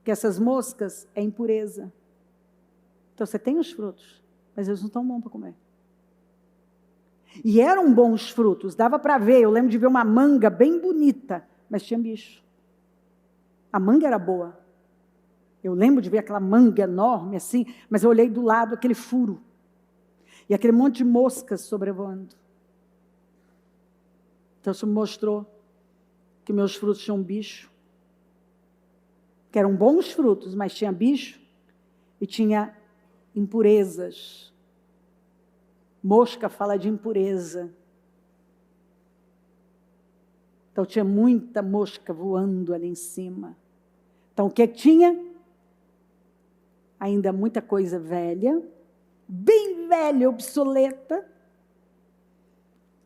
que essas moscas é impureza. Então, você tem os frutos, mas eles não estão bons para comer. E eram bons frutos, dava para ver. Eu lembro de ver uma manga bem bonita, mas tinha bicho. A manga era boa. Eu lembro de ver aquela manga enorme assim, mas eu olhei do lado aquele furo. E aquele monte de moscas sobrevoando. Então isso me mostrou que meus frutos tinham bicho. Que eram bons frutos, mas tinha bicho e tinha impurezas. Mosca fala de impureza. Então tinha muita mosca voando ali em cima. Então o que tinha? Ainda muita coisa velha, bem velha, obsoleta.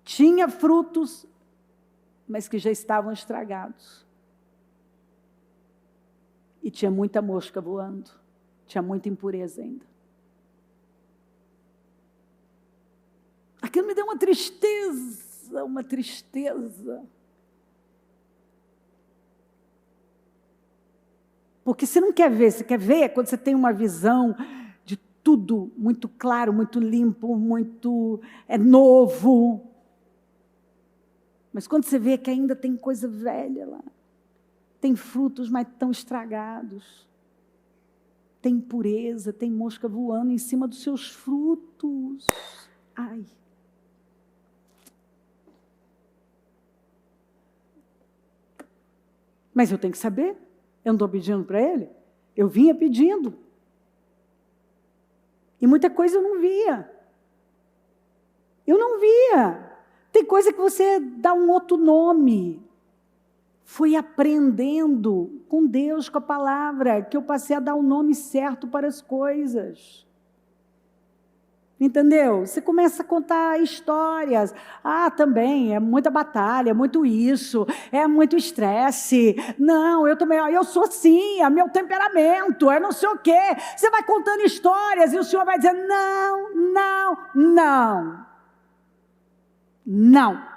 Tinha frutos, mas que já estavam estragados. E tinha muita mosca voando. Tinha muita impureza ainda. Aquilo me deu uma tristeza, uma tristeza. Porque você não quer ver, você quer ver quando você tem uma visão de tudo muito claro, muito limpo, muito novo. Mas quando você vê que ainda tem coisa velha lá, tem frutos, mas estão estragados, tem impureza, tem mosca voando em cima dos seus frutos. Ai. Mas eu tenho que saber. Eu não estou pedindo para ele? Eu vinha pedindo. E muita coisa eu não via. Eu não via. Tem coisa que você dá um outro nome. Fui aprendendo com Deus, com a palavra, que eu passei a dar o nome certo para as coisas. Entendeu? Você começa a contar histórias. Ah, também, é muita batalha, é muito isso, é muito estresse. Não, eu sou assim, é meu temperamento, é não sei o quê. Você vai contando histórias e o Senhor vai dizer, não, não, não. Não.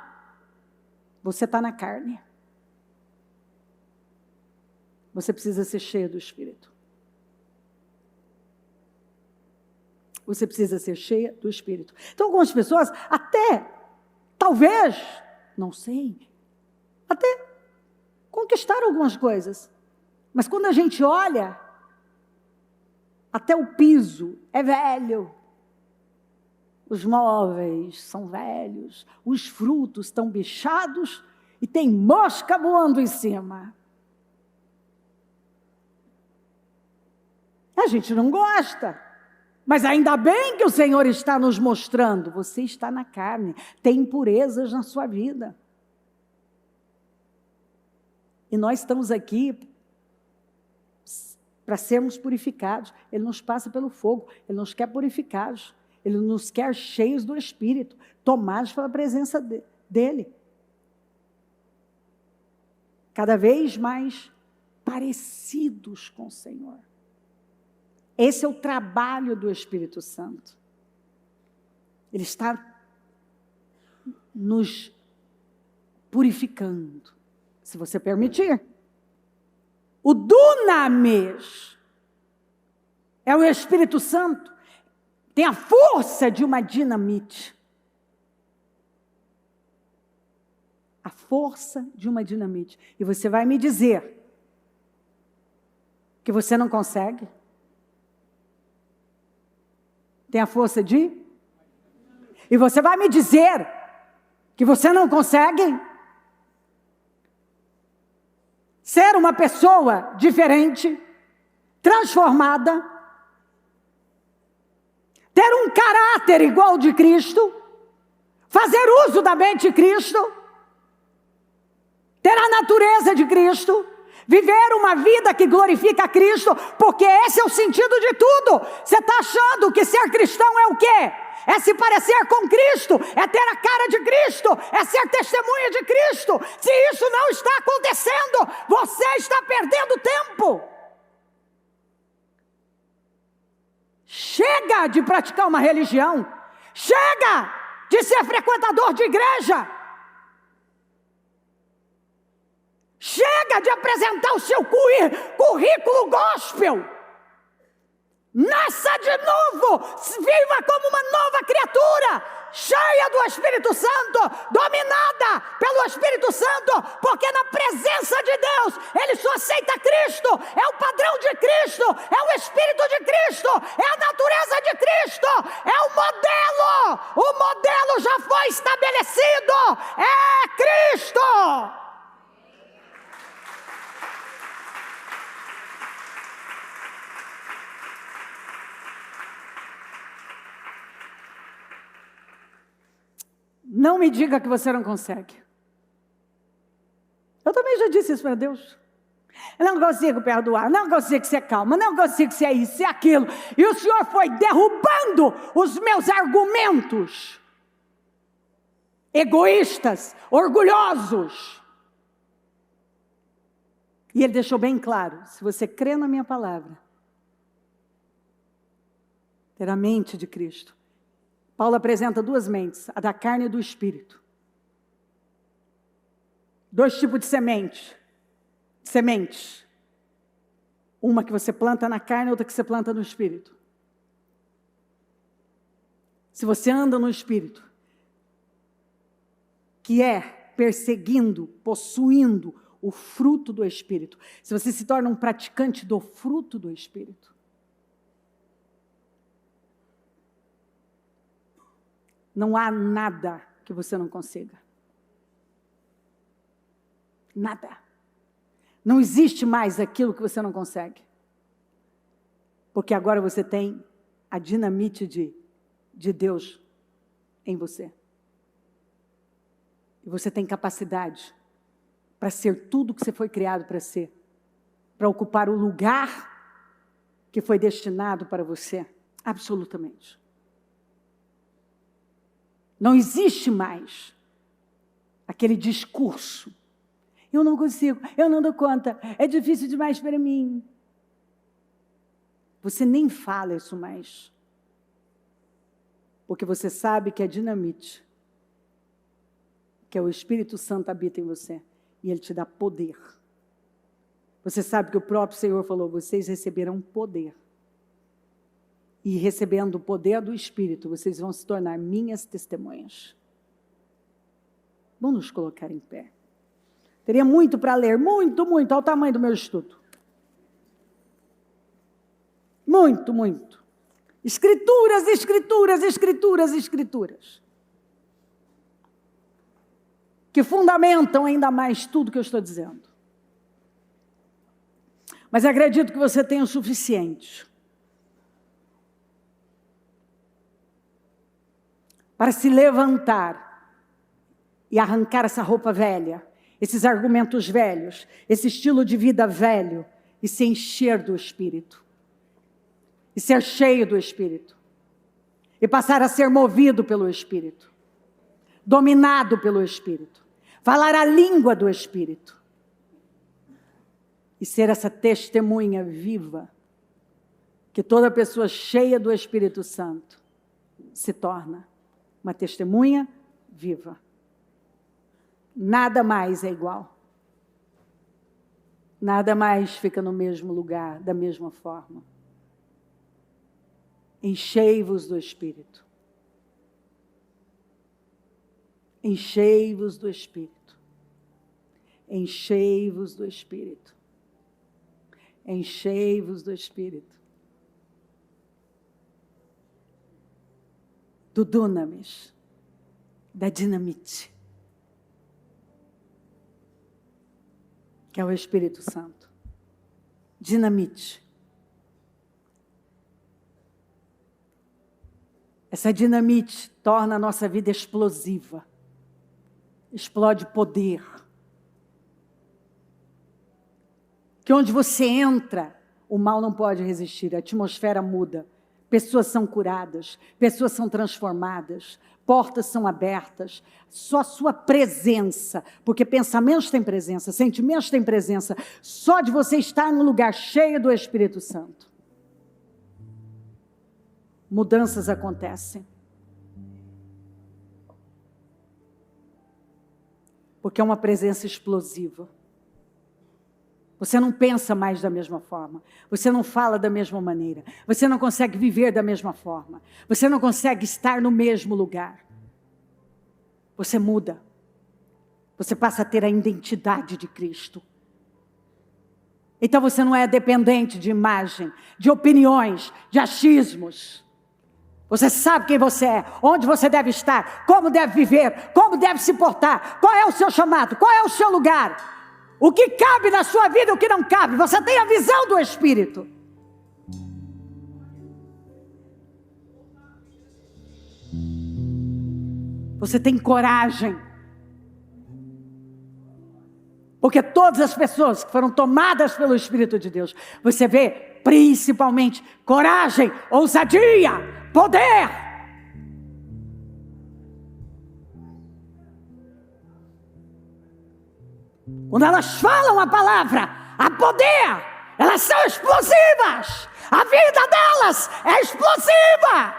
Você está na carne. Você precisa ser cheio do Espírito. Você precisa ser cheia do Espírito. Então, algumas pessoas até, talvez, não sei, até conquistaram algumas coisas. Mas quando a gente olha, até o piso é velho. Os móveis são velhos. Os frutos estão bichados e tem mosca voando em cima. A gente não gosta. Mas ainda bem que o Senhor está nos mostrando, você está na carne, tem impurezas na sua vida. E nós estamos aqui para sermos purificados. Ele nos passa pelo fogo, Ele nos quer purificados, Ele nos quer cheios do Espírito, tomados pela presença dEle. Cada vez mais parecidos com o Senhor. Esse é o trabalho do Espírito Santo. Ele está nos purificando, se você permitir. O dunamis é o Espírito Santo, tem a força de uma dinamite. A força de uma dinamite. E você vai me dizer que você não consegue? Tem a força de? E você vai me dizer que você não consegue ser uma pessoa diferente, transformada, ter um caráter igual ao de Cristo, fazer uso da mente de Cristo, ter a natureza de Cristo, viver uma vida que glorifica a Cristo, porque esse é o sentido de tudo. Você está achando que ser cristão é o quê? É se parecer com Cristo, é ter a cara de Cristo, é ser testemunha de Cristo. Se isso não está acontecendo, você está perdendo tempo. Chega de praticar uma religião, chega de ser frequentador de igreja, chega de apresentar o seu currículo gospel. Nasça de novo, viva como uma nova criatura, cheia do Espírito Santo, dominada pelo Espírito Santo, porque na presença de Deus, ele só aceita Cristo, é o padrão de Cristo, é o Espírito de Cristo, é a natureza de Cristo, é o modelo já foi estabelecido, é Cristo. Não me diga que você não consegue. Eu também já disse isso para Deus. Eu não consigo perdoar, não consigo ser calma, não consigo ser isso, ser aquilo. E o Senhor foi derrubando os meus argumentos egoístas, orgulhosos. E Ele deixou bem claro, se você crê na minha palavra, ter a mente de Cristo. Paulo apresenta duas mentes, a da carne e do espírito. Dois tipos de sementes. Uma que você planta na carne, outra que você planta no espírito. Se você anda no espírito, que é perseguindo, possuindo o fruto do espírito, se você se torna um praticante do fruto do espírito, não há nada que você não consiga. Nada. Não existe mais aquilo que você não consegue. Porque agora você tem a dinamite de Deus em você. E você tem capacidade para ser tudo que você foi criado para ser. Para ocupar o lugar que foi destinado para você. Absolutamente. Não existe mais aquele discurso. Eu não consigo, eu não dou conta, é difícil demais para mim. Você nem fala isso mais. Porque você sabe que é dinamite, que é o Espírito Santo habita em você, e Ele te dá poder. Você sabe que o próprio Senhor falou, vocês receberão poder. E recebendo o poder do Espírito, vocês vão se tornar minhas testemunhas. Vamos nos colocar em pé. Teria muito para ler, muito, muito, ao tamanho do meu estudo. Muito, muito. Escrituras, escrituras, escrituras, escrituras. Que fundamentam ainda mais tudo que eu estou dizendo. Mas acredito que você tem o suficiente para se levantar e arrancar essa roupa velha, esses argumentos velhos, esse estilo de vida velho, e se encher do Espírito. E ser cheio do Espírito. E passar a ser movido pelo Espírito. Dominado pelo Espírito. Falar a língua do Espírito. E ser essa testemunha viva, que toda pessoa cheia do Espírito Santo se torna uma testemunha viva. Nada mais é igual. Nada mais fica no mesmo lugar, da mesma forma. Enchei-vos do Espírito. Enchei-vos do Espírito. Enchei-vos do Espírito. enchei-vos do Espírito. Do dunamis, da dinamite, que é o Espírito Santo. Dinamite. Essa dinamite torna a nossa vida explosiva. Explode poder. Que onde você entra, o mal não pode resistir, a atmosfera muda. Pessoas são curadas, pessoas são transformadas, portas são abertas. Só a sua presença, porque pensamentos têm presença, sentimentos têm presença, só de você estar num lugar cheio do Espírito Santo, mudanças acontecem. Porque é uma presença explosiva. Você não pensa mais da mesma forma. Você não fala da mesma maneira. Você não consegue viver da mesma forma. Você não consegue estar no mesmo lugar. Você muda. Você passa a ter a identidade de Cristo. Então você não é dependente de imagem, de opiniões, de achismos. Você sabe quem você é, onde você deve estar, como deve viver, como deve se portar, qual é o seu chamado, qual é o seu lugar. O que cabe na sua vida e o que não cabe. Você tem a visão do Espírito. Você tem coragem. Porque todas as pessoas que foram tomadas pelo Espírito de Deus, você vê principalmente coragem, ousadia, poder. Quando elas falam a palavra, há poder, elas são explosivas. A vida delas é explosiva.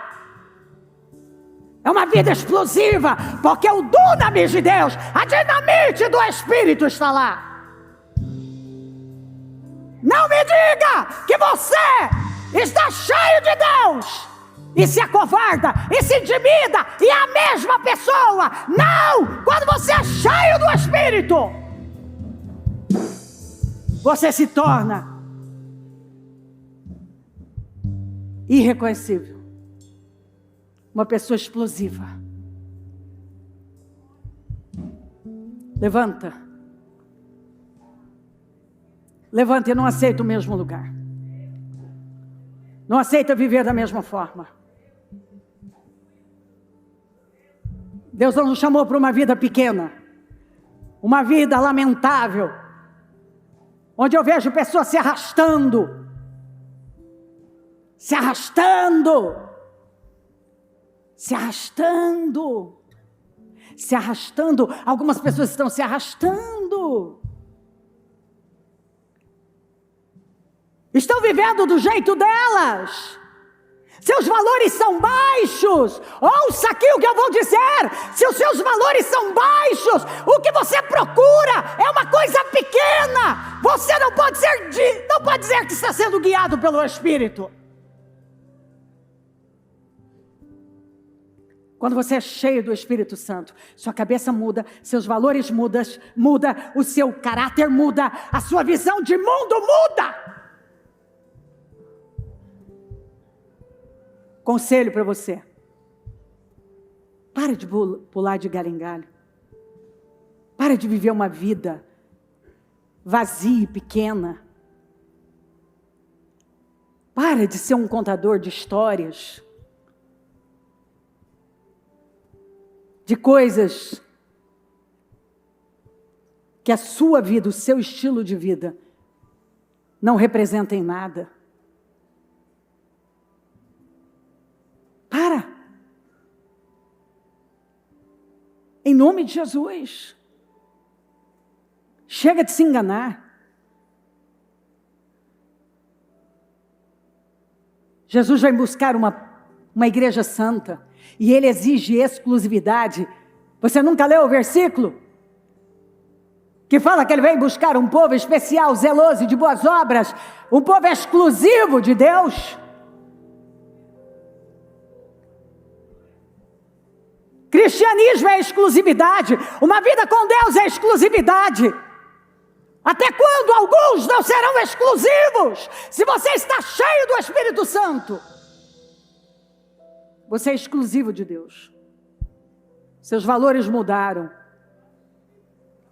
É uma vida explosiva, porque o dunamis de Deus, a dinamite do Espírito está lá. Não me diga que você está cheio de Deus e se acovarda, e se intimida, e é a mesma pessoa. Não! Quando você é cheio do Espírito, você se torna irreconhecível. Uma pessoa explosiva. Levanta. Levanta e não aceita o mesmo lugar. Não aceita viver da mesma forma. Deus não nos chamou para uma vida pequena. Uma vida lamentável. Onde eu vejo pessoas se arrastando. Se arrastando. Se arrastando. Se arrastando. Algumas pessoas estão se arrastando. Estão vivendo do jeito delas. Seus valores são baixos. Ouça aqui o que eu vou dizer. Se os seus valores são baixos, o que você procura é uma coisa pequena. Você não pode dizer que está sendo guiado pelo Espírito. Quando você é cheio do Espírito Santo, sua cabeça muda, seus valores muda, o seu caráter muda, a sua visão de mundo muda. Conselho para você. Pare de pular de galho em galho. Pare de viver uma vida vazia e pequena. Pare de ser um contador de histórias. De coisas que a sua vida, o seu estilo de vida, não representem nada. Para. Em nome de Jesus. Chega de se enganar. Jesus vai buscar uma igreja santa. E Ele exige exclusividade. Você nunca leu o versículo? Que fala que Ele vem buscar um povo especial, zeloso e de boas obras. Um povo exclusivo de Deus. Cristianismo é exclusividade. Uma vida com Deus é exclusividade. Até quando alguns não serão exclusivos? Se você está cheio do Espírito Santo, você é exclusivo de Deus. Seus valores mudaram.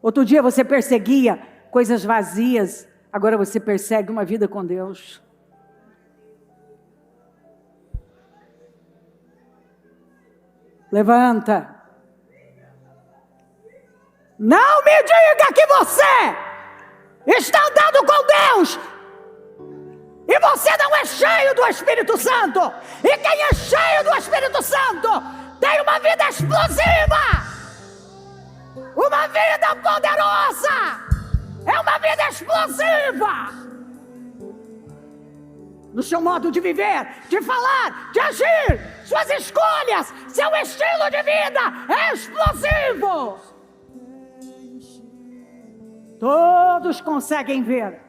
Outro dia você perseguia coisas vazias, agora você persegue uma vida com Deus. Levanta. Não me diga que você está andando com Deus e você não é cheio do Espírito Santo. E quem é cheio do Espírito Santo tem uma vida explosiva, uma vida poderosa, é uma vida explosiva. No seu modo de viver, de falar, de agir, suas escolhas, seu estilo de vida é explosivo. Todos conseguem ver.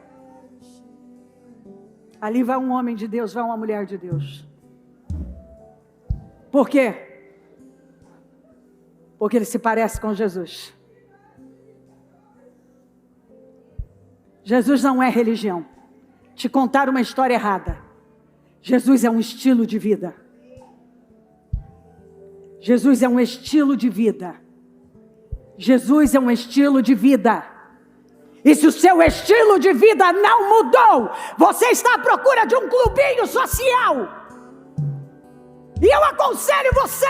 Ali vai um homem de Deus, vai uma mulher de Deus. Por quê? Porque ele se parece com Jesus. Jesus não é religião. Te contaram uma história errada. Jesus é um estilo de vida. Jesus é um estilo de vida. Jesus é um estilo de vida. E se o seu estilo de vida não mudou, você está à procura de um clubinho social. E eu aconselho você,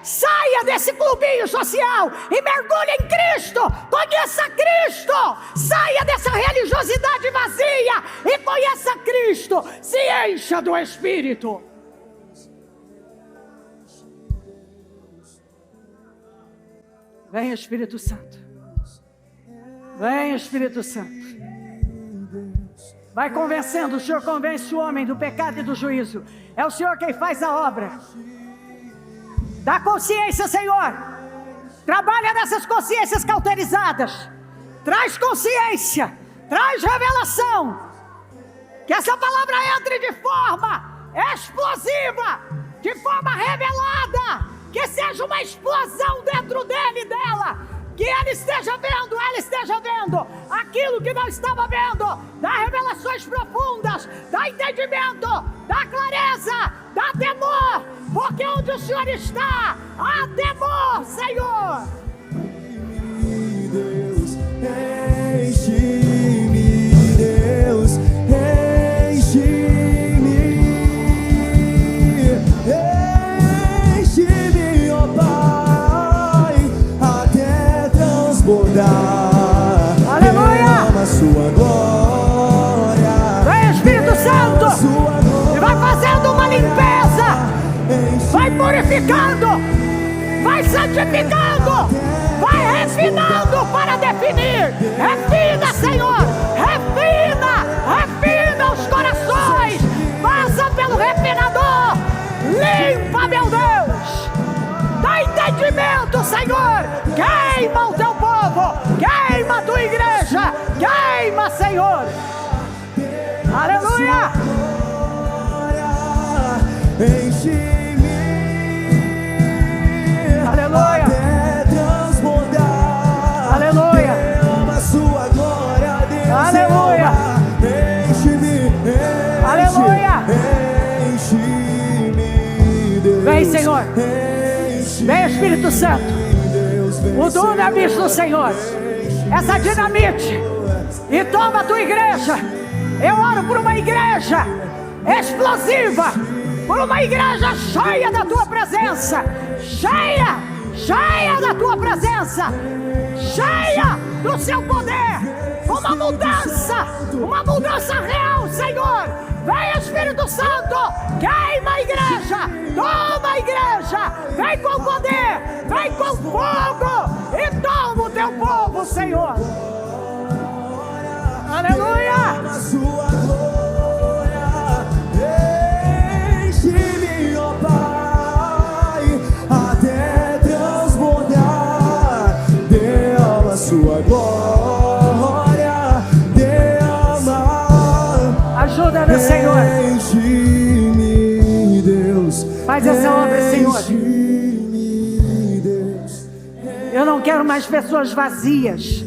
saia desse clubinho social e mergulhe em Cristo. Conheça Cristo. Saia dessa religiosidade vazia e conheça Cristo. Se encha do Espírito. Vem, Espírito Santo. Vem, Espírito Santo. Vai convencendo. O Senhor convence o homem do pecado e do juízo. É o Senhor quem faz a obra. Dá consciência, Senhor. Trabalha nessas consciências cauterizadas. Traz consciência. Traz revelação. Que essa palavra entre de forma explosiva, de forma revelada. Que seja uma explosão dentro dele e dela. Que ele esteja vendo, ela esteja vendo aquilo que não estava vendo. Dá revelações profundas, dá entendimento, dá clareza, dá temor. Porque onde o Senhor está, há temor, Senhor.
Deus, enche-me, Deus, enche-me, enche-me, ó Pai, até transbordar.
Aleluia!
Derrama sua glória.
Vem, Espírito Santo, e vai fazendo uma limpeza. Vai purificando, vai santificando, vai refinando para definir. Refina, Senhor, refina os corações. Passa pelo refinador, limpa, meu Deus. Dá entendimento, Senhor. Queima o teu povo, queima a tua igreja, queima, Senhor. Aleluia.
Enche-me,
Aleluia.
até transbordar.
Aleluia.
Derrama sua glória, Deus.
Aleluia.
Enche-me,
Aleluia.
Enche-me, Deus.
Vem, Senhor.
Enche-me,
Vem, Espírito Santo.
Deus. Vem,
O dunamis do Senhor. Essa dinamite. E toma a tua igreja. Eu oro por uma igreja explosiva. Por uma igreja cheia da tua presença. Cheia da tua presença. Cheia do seu poder. Uma mudança real, Senhor. Vem, Espírito Santo. Queima a igreja. Toma a igreja. Vem com poder. Vem com fogo. E toma o teu povo, Senhor. Aleluia.
a sua glória. Enche-me, ó Pai, até transbordar. Derrama a sua glória. Derrama.
Ajuda-nos, Senhor.
Enche-me, Deus.
Faz essa obra, Senhor.
Enche-me, Deus.
Eu não quero mais pessoas vazias,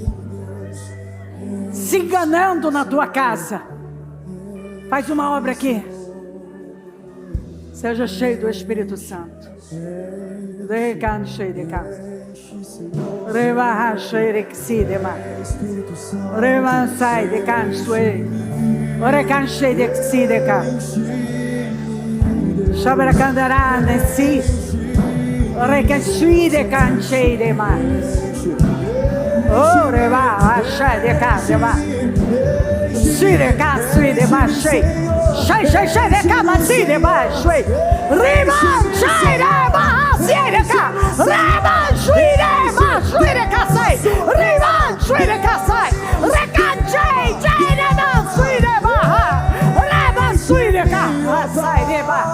se enganando na tua casa. Faz uma obra aqui. Seja cheio do Espírito Santo. Recanche de casa. Rebarrache de si de mar. Revansai de cansue. Recanche de si de cá. Shabracandará de si. Recansui de canche de mar. Oh, rebarrache de cá de mar. Shire cansui de mar cheio. Shai de cá, mas si de mar cheio. Riman, shai de mar, si de cá. Riman, shui de mar, shui de cá, sai. Riman, shui de cá, sai. Recanchei, chai de mar, shui de mar. Riman, shui de cá, sai de mar.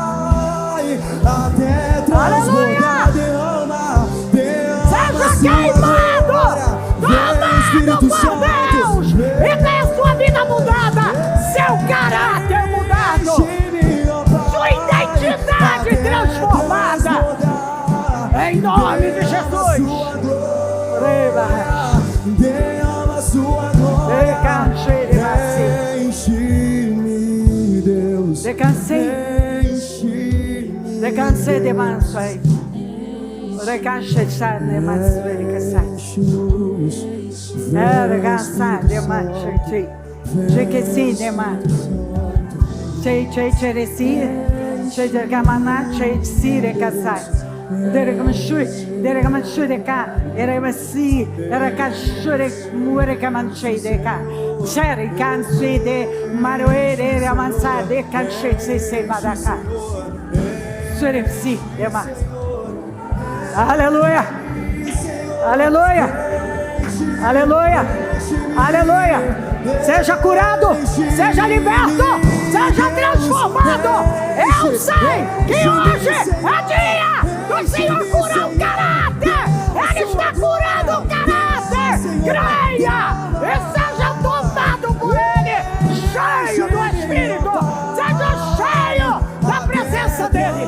Até transbordar, derrama,
seja queimado, tomado por Deus, e tenha sua vida mudada, seu caráter mudado, sua identidade transformada, em nome de Jesus.
derrama sua glória. Enche-me, Deus.
Descansei de manso aí. Recanche de manso aí, recançar de manso aí. Chequeci de manso. Cheireci, cheiramaná, cheireci de caçar. Deregamanchu de cá, eremasi, eracachure, murecamanchei de cá. Cherry canse de maroere, amansar de canche, se madacá. Surepsi de mar. Aleluia! Aleluia! Aleluia! Aleluia! Seja curado, seja liberto, seja transformado. Eu sei que hoje é dia do Senhor curar o caráter. Ele está curando o caráter. Creia e seja tomado por Ele, cheio do Espírito. Seja cheio da presença dEle.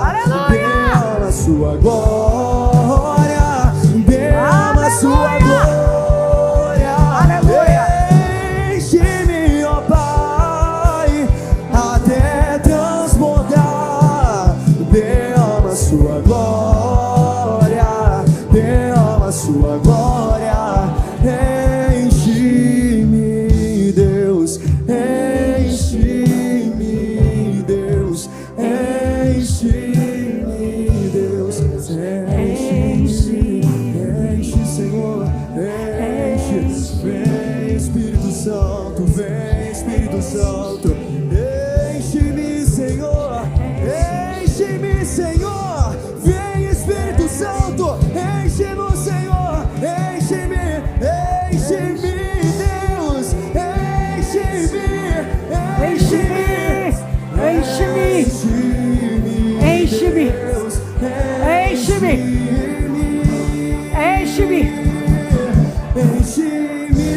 Aleluia!
Derrama sua glória, derrama sua glória. Enche-me, ó Pai, até transbordar. Derrama sua glória, derrama sua glória. Enche-me, Deus, enche-me, Deus, enche-me, Deus, enche, Senhor, enche. Vem, Espírito Santo, vem, Espírito Santo. Enche-me, Senhor, enche-me, Senhor. Vem, Espírito Santo, enche-me, Senhor, enche-me, enche-me, Deus, enche-me,
Enche-me, enche-me, enche-me, enche-me.
Enche-me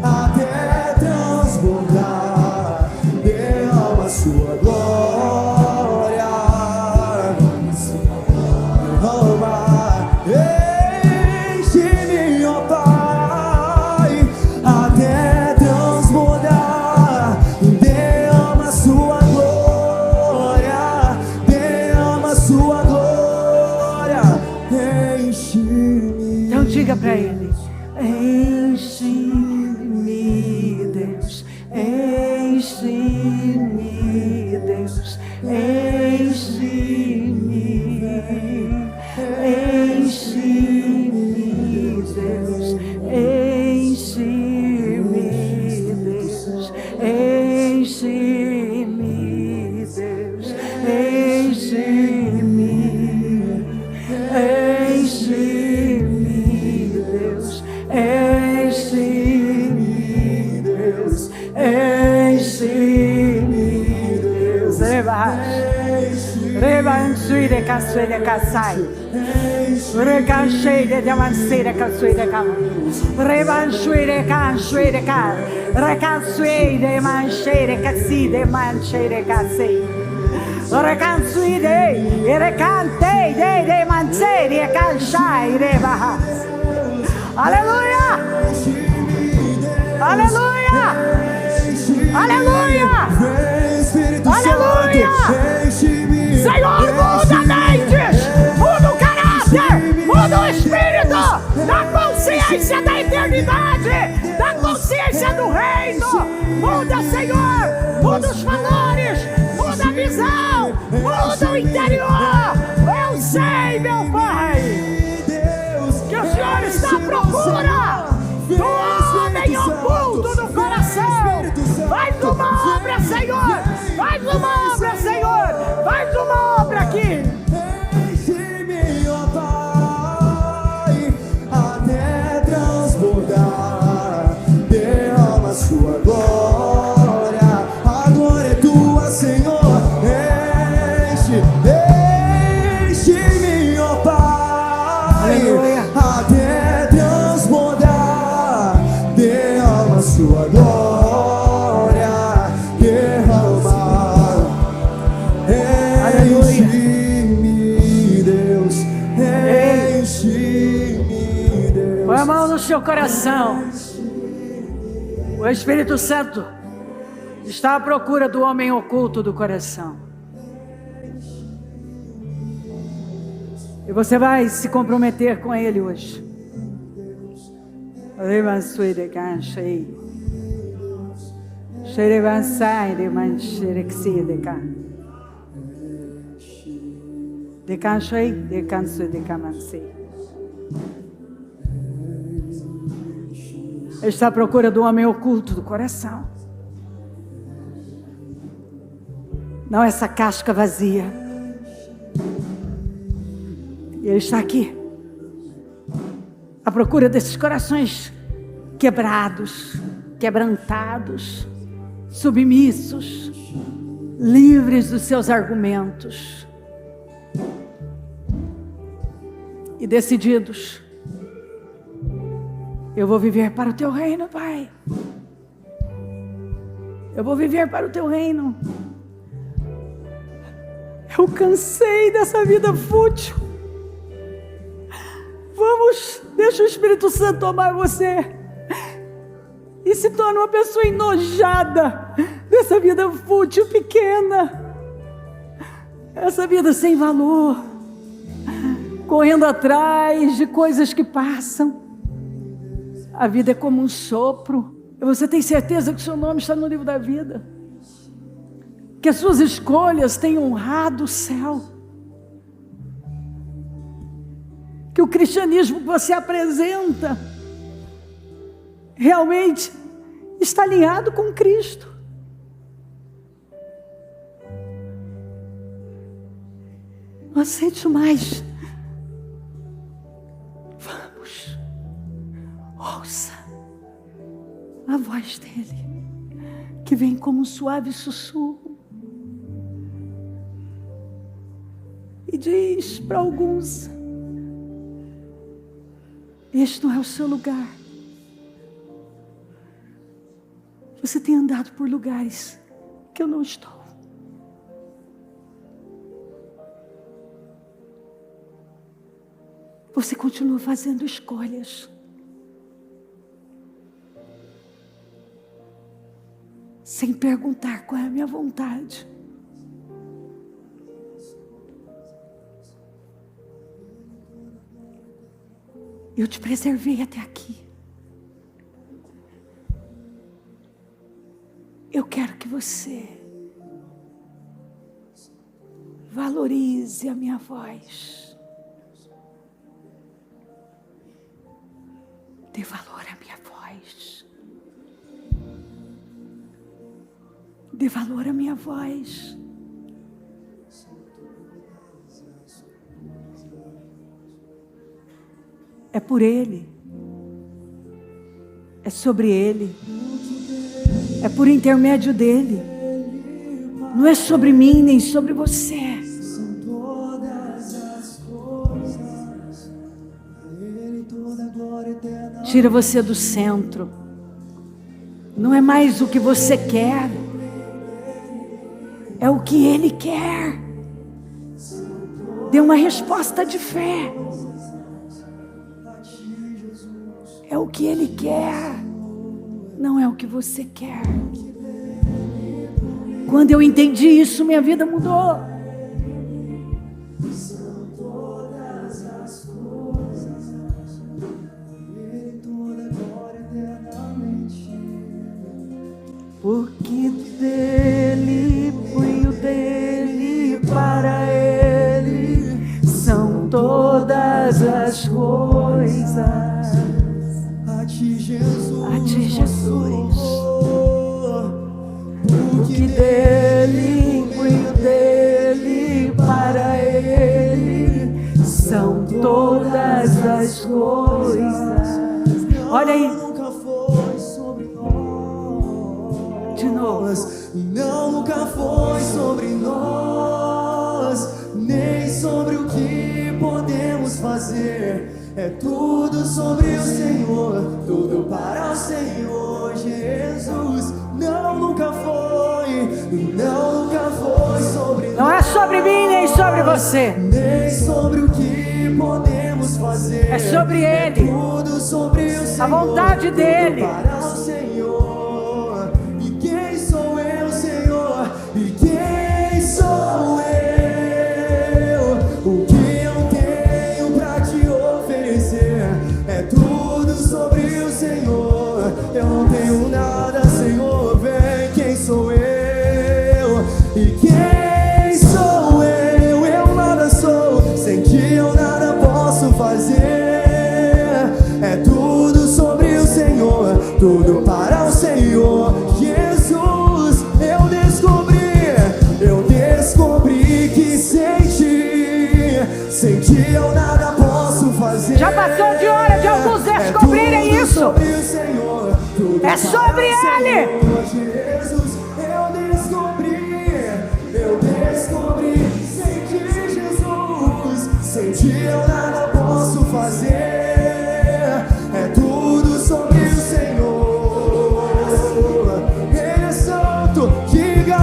até transbordar, derrama sua glória, derrama, enche-me, ó Pai, até transbordar, derrama sua glória, derrama sua glória, enche-me.
Então diga para Ele: enche-me, Deus, enche-me, Deus, enche-me, enche-me, Deus, enche-me, Deus, enche-me, Deus, enche-me, enche-me, Deus, enche-me, Deus, enche-me, Deus, revanche de caçoi de caçai, recanchei de devancei de caçoi de cama, revanche de canchoi de car, recanchei de manchei de caci de manchei de cacei. Recansui de, recantei de manzeri e calciai de bahas. Aleluia!
Enche-me, Deus.
Aleluia!
Enche-me,
Aleluia!
vem, Espírito
Aleluia!
Santo. Enche-me,
Senhor, muda mentes, muda o caráter, muda o espírito, da consciência da eternidade, da consciência do reino. Muda, Senhor, muda os valores, muda a visão, muda o interior. Eu sei, meu Pai, que o Senhor está à procura do homem oculto do coração. Faz uma obra, Senhor, faz uma obra, Senhor, faz uma obra aqui.
Enche-me, ó Pai, até transbordar. Derrama sua glória, a glória é tua, Senhor. Enche-me, ó Pai,
Aleluia.
até transbordar. Derrama sua glória, derrama. Enche-me, Deus, enche-me, Deus.
Põe a mão no seu coração. O Espírito Santo está à procura do homem oculto do coração. E você vai se comprometer com ele hoje. Ele está à procura do homem oculto do coração. Não essa casca vazia. E Ele está aqui, à procura desses corações quebrados, quebrantados, submissos, livres dos seus argumentos e decididos. Eu vou viver para o teu reino, Pai. Eu vou viver para o teu reino. Eu cansei dessa vida fútil. Vamos, deixa o Espírito Santo tomar você. E se torna uma pessoa enojada dessa vida fútil, pequena. Essa vida sem valor. Correndo atrás de coisas que passam. A vida é como um sopro. E você tem certeza que o seu nome está no livro da vida? Que as suas escolhas têm honrado o céu? Que o cristianismo que você apresenta realmente está alinhado com Cristo? Não aceite mais. Vamos. Ouça a voz dele, que vem como um suave sussurro, e diz para alguns: este não é o seu lugar. Você tem andado por lugares que eu não estou. Você continua fazendo escolhas sem perguntar qual é a minha vontade. Eu te preservei até aqui. Eu quero que você valorize a minha voz. Dê valor à minha voz. Dê valor à minha voz. É por Ele. É sobre Ele. É por intermédio dEle. Não é sobre mim, nem sobre você. Tira você do centro. Não é mais o que você quer. É o que Ele quer. Dê uma resposta de fé. É o que Ele quer, não é o que você quer. Quando eu entendi isso, minha vida mudou. Porque dele, punho dele, para ele são todas as coisas.
A ti, Jesus.
A ti, Jesus.
Porque
Dele, punho dele, para ele são todas as coisas. Olha aí.
Nunca foi sobre nós.
De novo.
Não, nunca foi sobre nós, nem sobre o que podemos fazer. É tudo sobre o Senhor, tudo para o Senhor Jesus. Não, nunca foi sobre
Não é sobre mim nem sobre você.
nem sobre o que podemos fazer.
É sobre Ele.
Tudo sobre o Senhor,
A vontade dele.
tudo para o Senhor. E quem sou eu, Senhor? E quem sou eu? O que eu tenho pra te oferecer é tudo sobre o Senhor. Eu não tenho nada, Senhor. Vem, quem sou eu? E quem sou eu? Eu nada sou, sem ti eu nada posso fazer. É tudo sobre o Senhor, tudo para o Senhor. Jesus, eu descobri que sem ti eu nada posso fazer.
Já passou de hora de alguns descobrirem
tudo
isso.
Sobre o Senhor, tudo
É sobre
para o
Ele.
Senhor. Jesus, eu descobri, sem ti, Jesus, sem ti eu nada posso fazer. É tudo sobre o Senhor. Ele é santo, diga.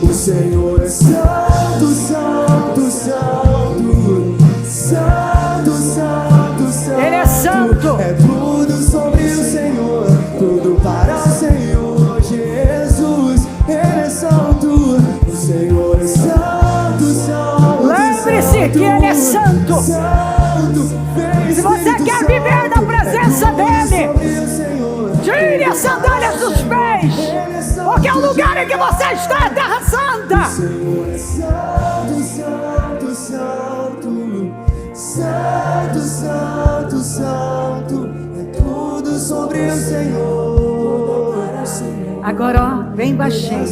O Senhor é santo, santo, santo, santo, santo, santo.
Ele é santo.
É tudo sobre o Senhor, tudo para o Senhor Jesus. Ele é santo, o Senhor é santo, santo.
Lembre-se que Ele é santo.
Se
você quer viver na presença dEle, tire as sandálias dos pés, porque o lugar em que você está é terra santa.
O Senhor é santo, santo, santo, santo, santo, santo. É tudo sobre o Senhor.
Agora, ó, bem baixinho,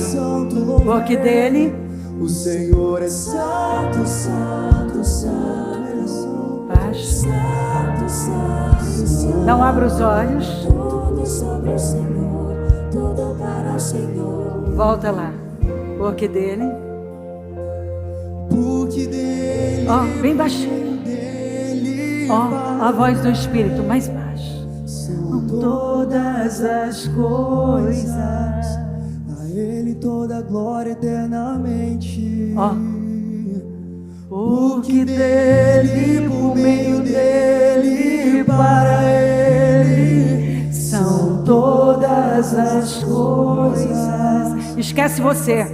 porque dele
o Senhor é santo, santo, santo.
baixo. Não abra os olhos.
Tudo sobre o Senhor, tudo para o Senhor.
Volta lá, porque dele.
Porque dele,
Ó, bem baixinho.
dele,
Ó, a voz do Espírito mais baixo.
são
Todas as coisas.
a Ele toda a glória eternamente.
Ó. Porque dele, por meio dele, para ele, são todas as coisas. Esquece você.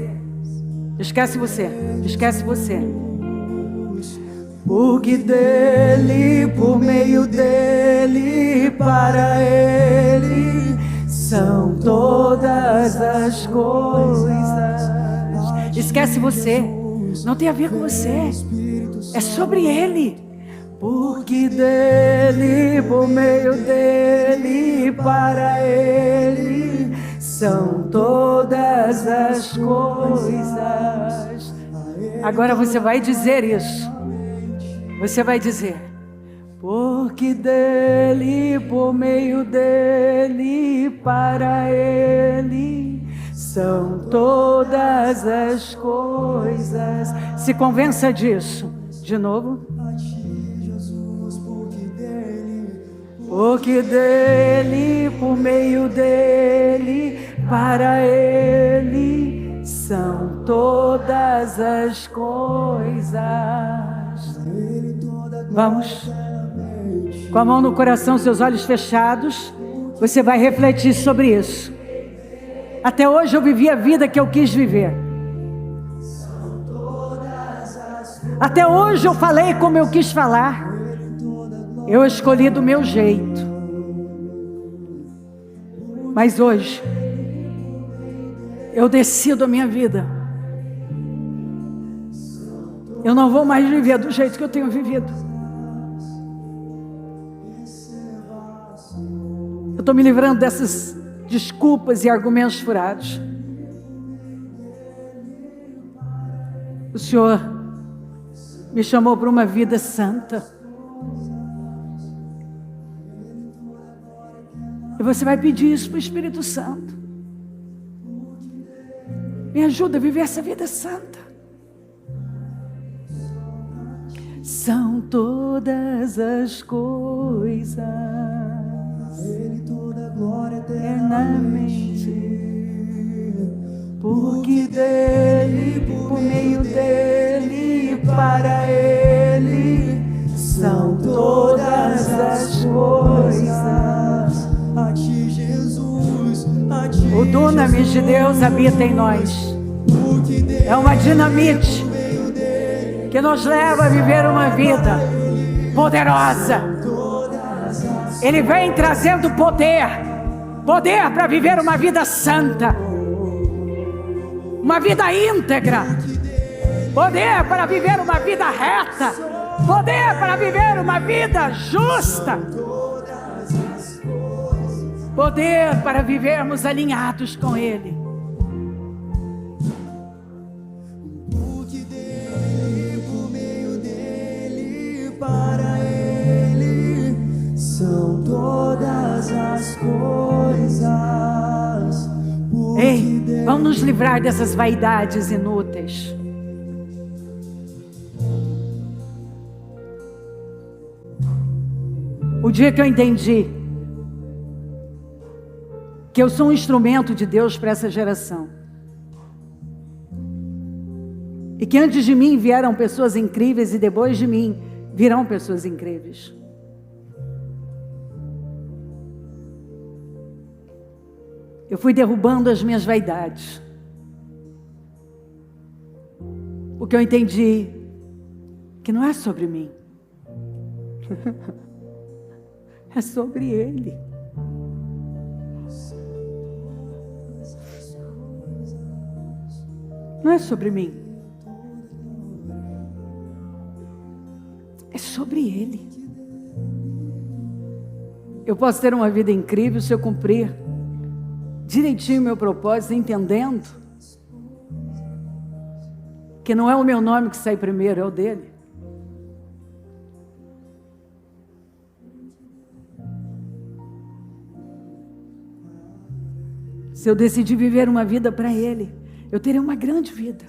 Esquece você. Esquece você. Porque dele, por meio dele, para ele, são todas as coisas. Esquece você. Não tem a ver com você. É sobre ele. Porque dele, por meio dele, para ele, são todas as coisas. Agora você vai dizer isso. Você vai dizer: porque dele, por meio dele, para ele, são todas as coisas. Se convença disso. De novo. Porque dele, por meio dele, para ele, são todas as coisas. Vamos. Com a mão no coração, seus olhos fechados, você vai refletir sobre isso. Até hoje eu vivi a vida que eu quis viver. Até hoje eu falei como eu quis falar. Eu escolhi do meu jeito. Mas hoje, eu decido a minha vida. Eu não vou mais viver do jeito que eu tenho vivido. Eu estou me livrando dessas desculpas e argumentos furados. O Senhor me chamou para uma vida santa. E você vai pedir isso para o Espírito Santo. Me ajuda a viver essa vida santa. São todas as coisas
Ele toda glória
eternamente, porque dele, por meio dele, para ele, são todas as coisas.
A ti, Jesus, a ti,
O dunamis de Deus habita em nós. É uma dinamite que nos leva a viver uma vida poderosa. Ele vem trazendo poder para viver uma vida santa, uma vida íntegra, poder para viver uma vida reta, poder para viver uma vida justa, poder para vivermos alinhados com Ele.
para Ele são todas as coisas.
Ei, vamos nos livrar dessas vaidades inúteis. O dia que eu entendi que eu sou um instrumento de Deus para essa geração, e que antes de mim vieram pessoas incríveis e depois de mim virão pessoas incríveis. Eu fui derrubando as minhas vaidades, porque eu entendi que não é sobre mim, é sobre Ele. Não é sobre mim, é sobre Ele. Eu posso ter uma vida incrível se eu cumprir direitinho o meu propósito, entendendo que não é o meu nome que sai primeiro, é o dele. Se eu decidir viver uma vida para Ele, eu terei uma grande vida.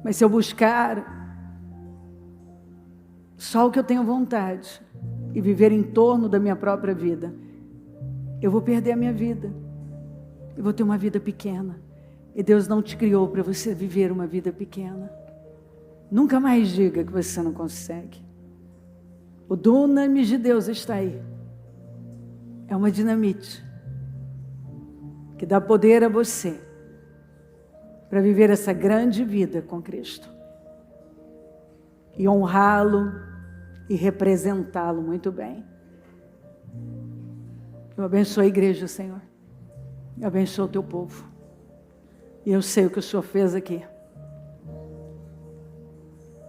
Mas se eu buscar só o que eu tenho vontade e viver em torno da minha própria vida, eu vou perder a minha vida. Eu vou ter uma vida pequena. E Deus não te criou para você viver uma vida pequena. Nunca mais diga que você não consegue. O dunamis de Deus está aí. É uma dinamite que dá poder a você para viver essa grande vida com Cristo e honrá-lo e representá-lo muito bem. Eu abençoo a igreja, Senhor. Eu abençoo o teu povo. E eu sei o que o Senhor fez aqui.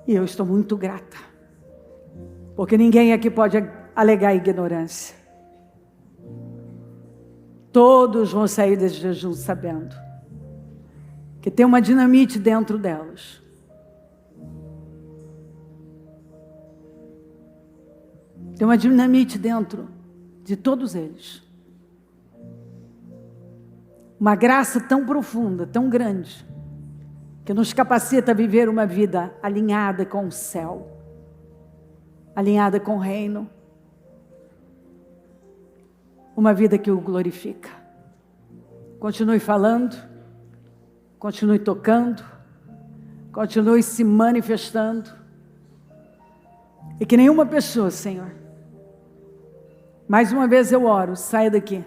E eu estou muito grata, porque ninguém aqui pode alegar ignorância. Todos vão sair desse jejum sabendo que tem uma dinamite dentro delas. Tem uma dinamite dentro de todos eles. Uma graça tão profunda, tão grande, que nos capacita a viver uma vida alinhada com o céu, alinhada com o reino. Uma vida que o glorifica. Continue falando, continue tocando, continue se manifestando, E que nenhuma pessoa, Senhor, mais uma vez eu oro, saia daqui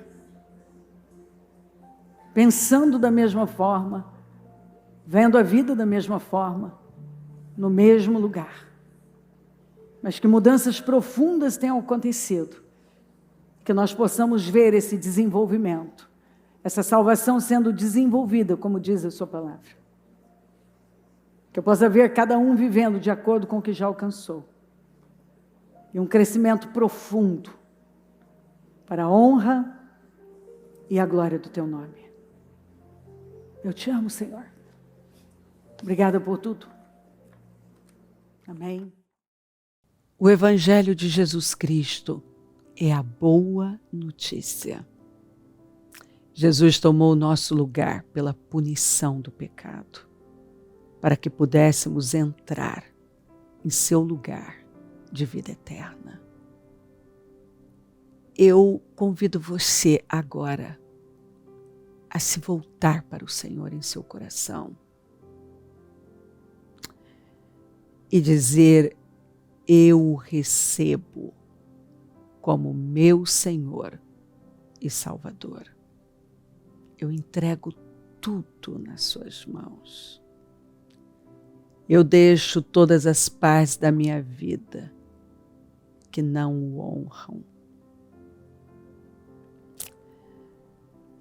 pensando da mesma forma, vendo a vida da mesma forma, no mesmo lugar. Mas que mudanças profundas tenham acontecido, que nós possamos ver esse desenvolvimento, essa salvação sendo desenvolvida, como diz a sua palavra. Que eu possa ver cada um vivendo de acordo com o que já alcançou. E um crescimento profundo para a honra e a glória do teu nome. Eu te amo, Senhor. Obrigada por tudo. Amém. O Evangelho de Jesus Cristo é a boa notícia. Jesus tomou o nosso lugar pela punição do pecado, para que pudéssemos entrar em seu lugar de vida eterna. Eu convido você agora a se voltar para o Senhor em seu coração e dizer: eu o recebo como meu Senhor e Salvador. Eu entrego tudo nas suas mãos. Eu deixo todas as partes da minha vida que não o honram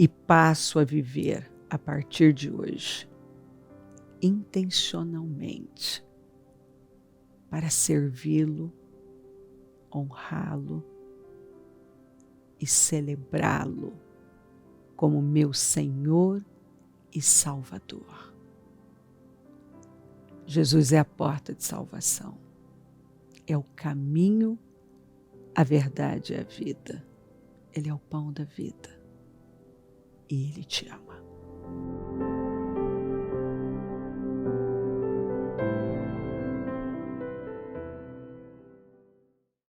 e passo a viver a partir de hoje intencionalmente para servi-lo, honrá-lo e celebrá-lo como meu Senhor e Salvador. Jesus é a porta de salvação, é o caminho, a verdade e a vida. Ele é o pão da vida e Ele te ama.